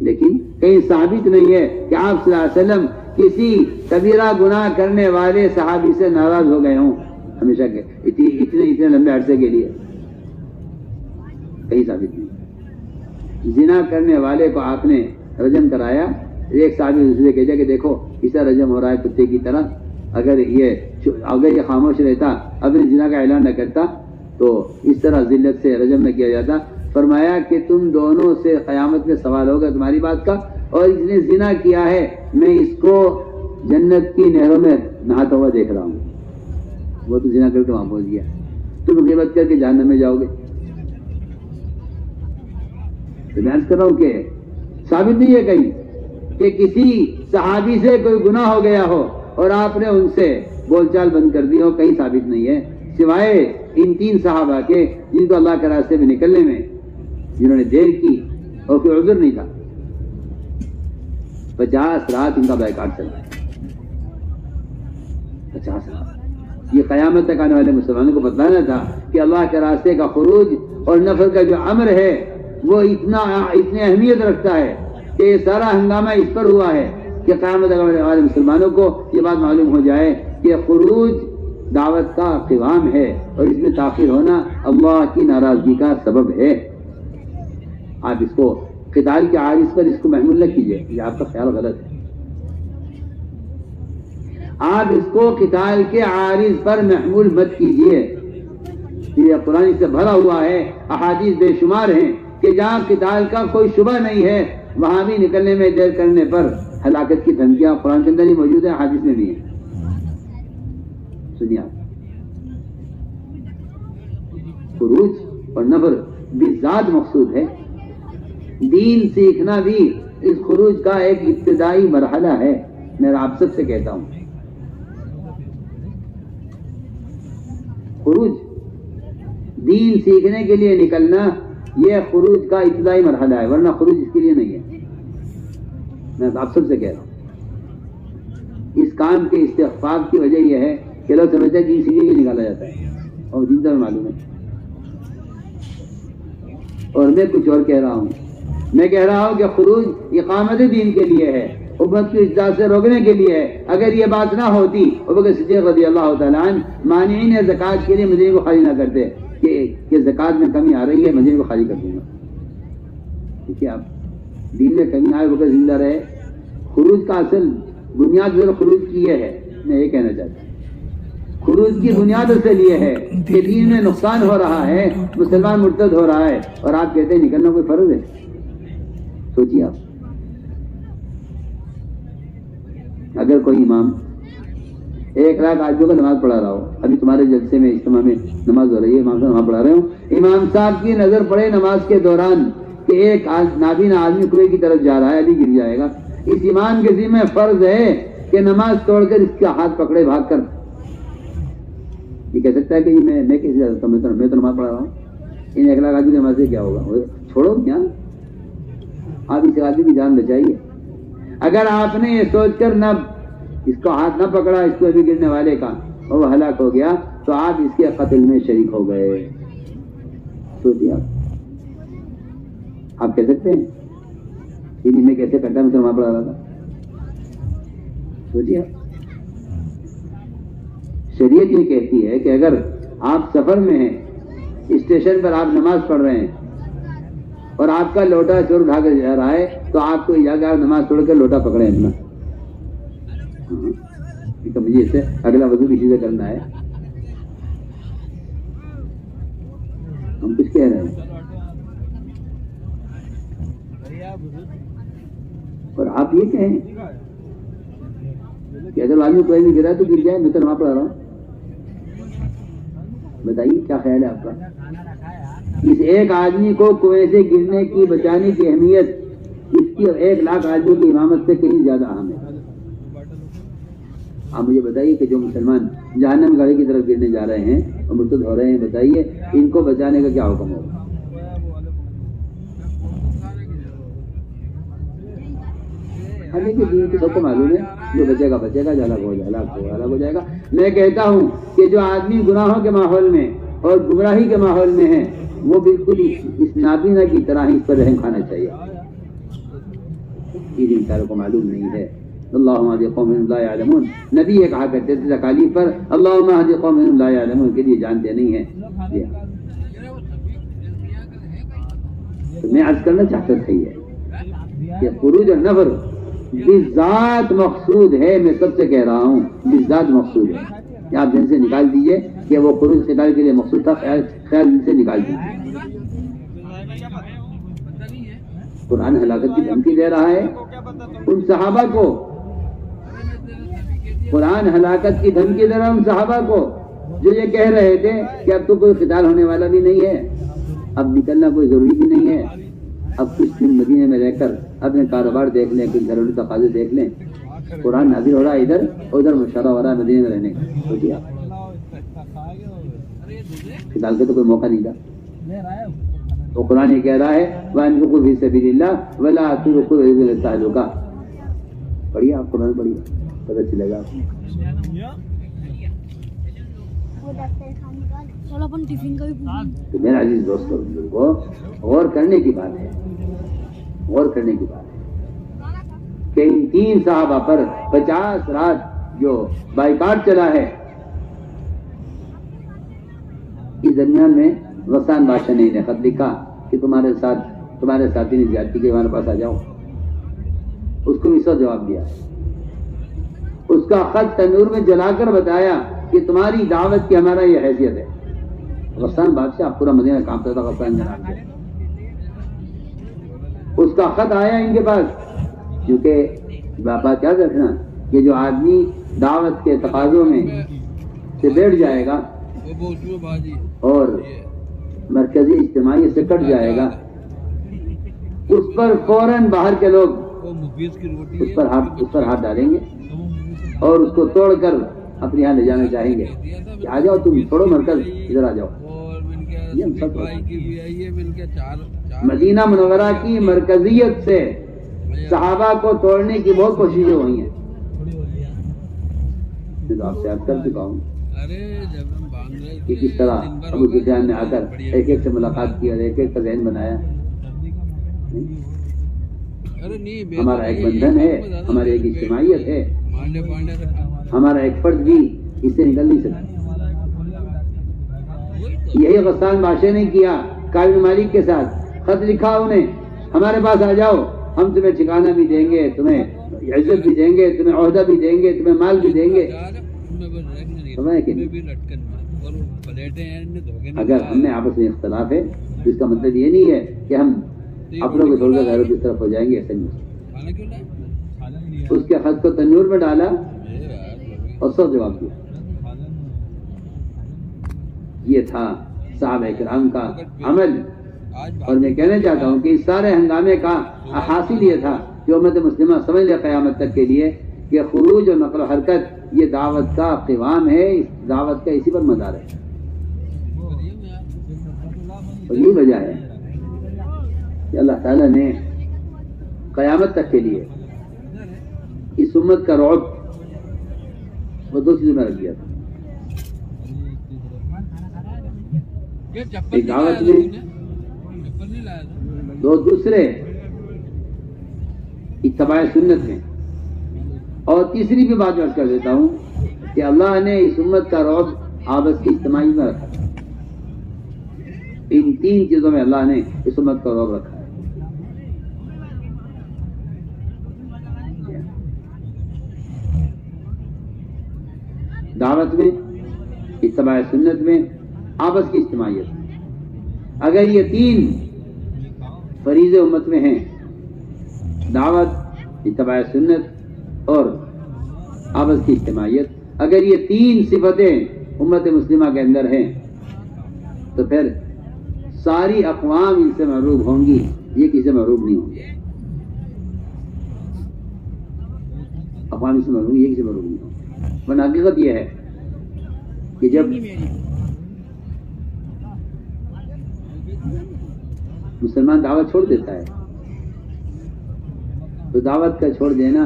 لیکن کہیں ثابت نہیں ہے کہ آپ صلی اللہ علیہ وسلم کسی کبیرہ گناہ کرنے والے صحابی سے ناراض ہو گئے ہوں ہمیشہ کے اتنے لمبے عرصے کے لیے، کہیں ثابت نہیں۔ زنا کرنے والے کو آپ نے رجم کرایا، ایک صحابی دوسرے کہہ دیا کہ دیکھو اسے رجم ہو رہا ہے کتے کی طرح، اگر یہ خاموش رہتا، اپنے زنا کا اعلان نہ کرتا تو اس طرح ذلت سے رجم نہ کیا جاتا۔ فرمایا کہ تم دونوں سے قیامت میں سوال ہوگا تمہاری بات کا، اور اس نے زنا کیا ہے، میں اس کو جنت کی نہروں میں نہاتا ہوا دیکھ رہا ہوں۔ وہ تو زنا کر کے وہاں پہنچ گیا، تم غیبت کر کے جہنم میں جاؤ گے. تو میں عرض کر رہا ہوں کہ ثابت نہیں ہے کہیں کہ کسی صحابی سے کوئی گناہ ہو گیا ہو اور آپ نے ان سے بول چال بند کر دی ہو، کہیں ثابت نہیں ہے، سوائے ان 3 صحابہ کے جن کو اللہ کے راستے میں نکلنے میں جنہوں نے دیر کی اور کوئی عذر نہیں تھا. 50 رات ان کا بائیکاٹ چلا. 50 رات یہ قیامت تک آنے والے مسلمانوں کو بتلانا تھا کہ اللہ کے راستے کا خروج اور نفل کا جو امر ہے وہ اتنی اہمیت رکھتا ہے کہ یہ سارا ہنگامہ اس پر ہوا ہے کہ قیامت تک آنے والے مسلمانوں کو یہ بات معلوم ہو جائے کہ خروج دعوت کا قوام ہے اور اس میں تاخیر ہونا اللہ کی ناراضگی کا سبب ہے. آپ اس کو قتال کے عارض پر اس کو محمول نہ کیجیے، یہ آپ کا خیال غلط ہے. آپ اس کو قتال کے عارض پر محمول مت کیجیے. یہ قرآن سے بھرا ہوا ہے، احادیث بے شمار ہیں کہ جہاں قتال کا کوئی شبہ نہیں ہے وہاں بھی نکلنے میں دیر کرنے پر ہلاکت کی دھمکیاں قرآن کے اندر ہی موجود ہیں، حدیث میں بھی ہیں. سنیے، خروج اور نفر بھی ذات مقصود ہے. دین سیکھنا بھی اس خروج کا ایک ابتدائی مرحلہ ہے. میں آپ سب سے کہتا ہوں، خروج دین سیکھنے کے لیے نکلنا یہ خروج کا ابتدائی مرحلہ ہے، ورنہ خروج اس کے لیے نہیں ہے. میں آپ سب سے کہہ رہا ہوں، اس کام کے استخفاف کی وجہ یہ ہے کہ لوگ سمجھتے ہیں کہ دین سیکھنے کے لیے نکالا جاتا ہے اور جن طرح معلوم ہے. اور میں کچھ اور کہہ رہا ہوں. میں کہہ رہا ہوں کہ خروج اقامت دین کے لیے ہے، امت کی اجازت سے روکنے کے لیے ہے. اگر یہ بات نہ ہوتی ابوبکر صدیق رضی اللہ تعالیٰ عنہ مانعین زکوٰۃ کے لیے مدینے کو خالی نہ کرتے کہ زکوٰۃ میں کمی آ رہی ہے، مدینے کو خالی کر دوں گا. ٹھیک ہے، آپ دین میں کمی آئے بغیر زندہ رہے. خروج کا اصل بنیاد جو خروج کی یہ ہے، میں یہ کہنا چاہتا ہوں، خروج کی بنیاد اصل یہ ہے کہ دین میں نقصان ہو رہا ہے، مسلمان مرتد ہو رہا ہے، اور آپ کہتے ہیں نکلنا کوئی فرض ہے. سوچیے آپ، اگر کوئی امام 1 لاکھ آدمیوں کو نماز پڑھا رہا ہو، ابھی تمہارے جلسے میں اجتماع میں نماز ہو رہی ہے، امام صاحب نماز پڑھا رہے ہوں، امام صاحب کی نظر پڑے نماز کے دوران کہ ایک نابینا آدمی کنویں کی طرف جا رہا ہے، ابھی گر جائے گا. اس امام کے ذمہ فرض ہے کہ نماز توڑ کر اس کا ہاتھ پکڑے بھاگ کر. یہ کہہ سکتا ہے کہ میں کیسے جا سکتا ہوں، میں تو نماز پڑھا رہا ہوں، ان 1 لاکھ آدمی کی نماز سے کیا ہوگا؟ چھوڑو کیا، آپ اس آدمی کی جان بچائیے. اگر آپ نے یہ سوچ کر نہ اس کو ہاتھ نہ پکڑا، اس کو ابھی گرنے والے کا، اور وہ ہلاک ہو گیا، تو آپ اس کے قتل میں شریک ہو گئے. سوچیے آپ کہہ سکتے ہیں کہ میں کیسے کرتا، میں تو وہاں پڑھا رہا تھا. سوچیے، شریعت یہ کہتی ہے کہ اگر آپ سفر میں ہیں، اسٹیشن پر آپ نماز پڑھ رہے ہیں اور آپ کا لوٹا چور اٹھا کر جا رہا ہے، تو آپ کو اجازت ہے نماز چھوڑ کر لوٹا پکڑے اپنا. مجھے اس سے اگلا وضو بھی چیزیں کرنا ہے. ہم کچھ کہہ رہے ہیں اور آپ یہ کہیں کہ اگر آدمی کوئی نہیں گرا تو گر جائے، میں تو نماز پڑھا رہا ہوں. بتائیے کیا خیال ہے آپ کا؟ اس ایک آدمی کو کنویں سے گرنے کی بچانے کی اہمیت اس کی 1 لاکھ آدمیوں کی امامت سے کہیں زیادہ اہم ہے. آپ مجھے بتائیے کہ جو مسلمان جہنم گاڑی کی طرف گرنے جا رہے ہیں اور مرتد ہو رہے ہیں، بتائیے ان کو بچانے کا کیا حکم ہوگا؟ کہ دین کو سب کو معلوم ہے، جو بچے گا بچے گا، جو ہلاک ہو جائے گا. میں کہتا ہوں کہ جو آدمی گناہوں کے ماحول میں اور گمراہی کے ماحول میں ہے، وہ بالکل اس نابینا کی طرح ہی اس پر رحم کھانا چاہیے. یہ انسانوں کو معلوم نہیں ہے. اللہم اہد قوم لا یعلمون، نبی یہ کہا کرتے تھے تکالیف پر، اللہم اہد قوم لا یعلمون، کہ یہ جانتے نہیں ہیں. میں عرض کرنا چاہتا تھا یہ کہ خروج اور نفر بالذات مقصود ہے. میں سب سے کہہ رہا ہوں بالذات مقصود ہے. آپ دن سے نکال دیجئے کہ وہ خروج قتال کے لیے مقصود تھا، خیر دن سے نکال دیجئے. قرآن ہلاکت کی دھمکی دے رہا ہے ان صحابہ کو، قرآن ہلاکت کی دھمکی دے رہا ہے ان صحابہ کو جو یہ کہہ رہے تھے کہ اب تو کوئی قتال ہونے والا بھی نہیں ہے، اب نکلنا کوئی ضروری بھی نہیں ہے، اب کچھ دن مدینے میں رہ کر اپنے کاروبار دیکھ لیں، کچھ گھریلو تقاضے دیکھ لیں، قرآن نازل ہو رہا ہے ادھر، ادھر مشورہ ہو رہا ہے مدینے میں رہنے کا، سوچیے آپ قتال کا تو کوئی موقع نہیں تھا۔ تو قرآن یہ کہہ رہا ہے وَأَنفِقُوا فِي سَبِيلِ اللَّهِ وَلَا تُلْقُوا بِأَيْدِيكُمْ إِلَى التَّهْلُكَةِ۔ پڑھیے آپ قرآن پڑھیے، پتہ چلے گا۔ تو میرا عزیز دوستو بزرگوں، غور کرنے کی بات ہے، غور کرنے کی بات ہے کہ ان 3 صحابہ پر 50 رات جو بائیکاٹ چلا ہے، اس درمیان میں غسان بادشاہ نے انہیں خط لکھا کہ تمہارے ساتھی نے زیادتی کے ہمارے پاس آ جاؤ، اس کو اس جواب دیا، اس کا خط تنور میں جلا کر بتایا کہ تمہاری دعوت کی ہمارا یہ حیثیت ہے۔ غسان بادشاہ پورا مدینہ کانپتا تھا غسان جناب سے، اس کا خط آیا ان کے پاس، کیونکہ بات یاد رکھنا کہ جو آدمی دعوت کے تقاضوں میں سے بیٹھ جائے گا اور مرکزی اجتماعیت سے کٹ جائے گا، اس پر فوراً باہر کے لوگ اس پر ہاتھ ڈالیں گے اور اس کو توڑ کر اپنے یہاں لے جانا چاہیں گے کہ آ جاؤ تم، چھوڑو مرکز، ادھر آ جاؤ۔ یہ ہم سب مدینہ منورہ کی مرکزیت سے صحابہ کو توڑنے کی بہت کوششیں ہوئی ہیں، جو آپ سے عرض کر چکا ہوں کہ کس طرح ابو سفیان نے آ کر ایک ایک سے ملاقات کی اور ایک ایک کا ذہن بنایا۔ ہمارا ایک بندھن ہے، ہماری ایک اجتماعیت ہے، ہمارا ایک فرد بھی اس سے نکل نہیں سکتا۔ یہی غسان بادشاہ نے کیا کعب بن مالک کے ساتھ، خط لکھا انہیں، ہمارے پاس آ جاؤ، ہم تمہیں ٹھکانہ بھی دیں گے، تمہیں عزت بھی دیں گے، تمہیں عہدہ بھی دیں گے، تمہیں مال بھی دیں گے۔ اگر ہم نے آپس میں اختلاف ہے تو اس کا مطلب یہ نہیں ہے کہ ہم اپنوں کو چھوڑ کر غیروں کی طرف ہو جائیں گے، ایسا نہیں۔ اس کے خط کو تنور میں ڈالا اور سب جواب دیا۔ یہ تھا صحابہ کرام کا عمل، اور میں کہنا چاہتا ہوں کہ اس سارے ہنگامے کا حاصل یہ تھا کہ امت مسلمہ سمجھ لے قیامت تک کے لیے کہ خروج اور نقل و حرکت یہ دعوت کا قوام ہے، اس دعوت کا اسی پر مدار ہے، اور یہی وجہ ہے کہ اللہ تعالیٰ نے قیامت تک کے لیے اس امت کا رعب وہ 2 چیزوں میں رکھ دیا تھا۔ ایک دعوت میں، دوسرے اتباع سنت میں، اور تیسری بھی بات عرض کر دیتا ہوں کہ اللہ نے اس امت کا رعب آپس کی اجتماعی میں رکھا ہے۔ ان 3 چیزوں میں اللہ نے اس امت کا رعب رکھا ہے۔ دعوت میں، اتباع سنت میں، آپس کی اجتماعیت۔ اگر یہ 3 فریضے امت میں ہیں، دعوت، اتباع سنت اور آپس کی اجتماعیت، اگر یہ 3 صفتیں امت مسلمہ کے اندر ہیں تو پھر ساری اقوام ان سے محروب ہوں گی، یہ کسی سے محروب نہیں ہوں گے۔ اقوام ان سے محروب، یہ کسی سے محروب نہیں ہوں گے۔ ورنہ حقیقت یہ ہے کہ جب مسلمان دعوت چھوڑ دیتا ہے تو دعوت کا چھوڑ دینا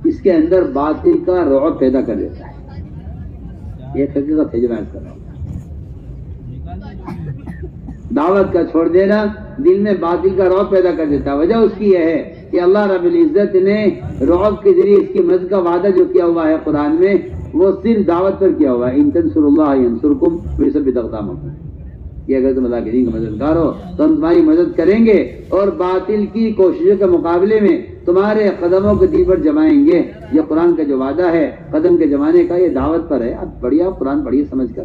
اس کے اندر باطل کا رعب پیدا کر دیتا ہے۔ یہ حقیقت ہے جو میں کر رہا ہوں۔ دعوت کا چھوڑ دینا دل میں باطل کا رعب پیدا کر دیتا ہے۔ وجہ اس کی یہ ہے کہ اللہ رب العزت نے رعب کے ذریعے اس کی مدد کا وعدہ جو کیا ہوا ہے قرآن میں، وہ صرف دعوت پر کیا ہوا ہے۔ ان تنصروا اللہ ینصرکم ویثبت اقدامکم، کہ اگر تم اللہ کے دین کا مددگار ہو تو ہم تمہاری مدد کریں گے اور باطل کی کوششوں کے مقابلے میں تمہارے قدموں کو دل پر جمائیں گے۔ یہ قرآن کا جو وعدہ ہے قدم کے جمانے کا، یہ دعوت پر ہے۔ اب بڑھیا قرآن پڑھیے سمجھ کر،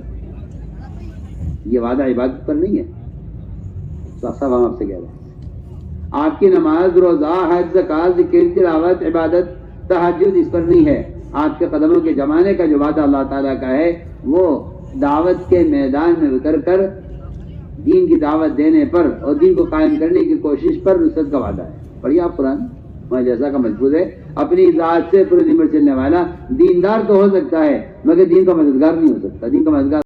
یہ وعدہ عبادت پر نہیں ہے۔ صاحب ہم آپ سے کہہ رہے ہیں آپ کی نماز، روزہ، حج، زکوٰۃ، ذکر، تلاوت، عبادت، تہجد اس پر نہیں ہے، آپ کے قدموں کے جمانے کا جو وعدہ اللہ تعالیٰ کا ہے وہ دعوت کے میدان میں اتر کر دین کی دعوت دینے پر اور دین کو قائم کرنے کی کوشش پر نصرت کا وعدہ ہے. پڑھیے آپ قرآن وہاں جیسا کا مضبوط ہے. اپنی ذات سے پورے دن پر چلنے والا دیندار تو ہو سکتا ہے مگر دین کا مددگار نہیں ہو سکتا. دین کا مددگار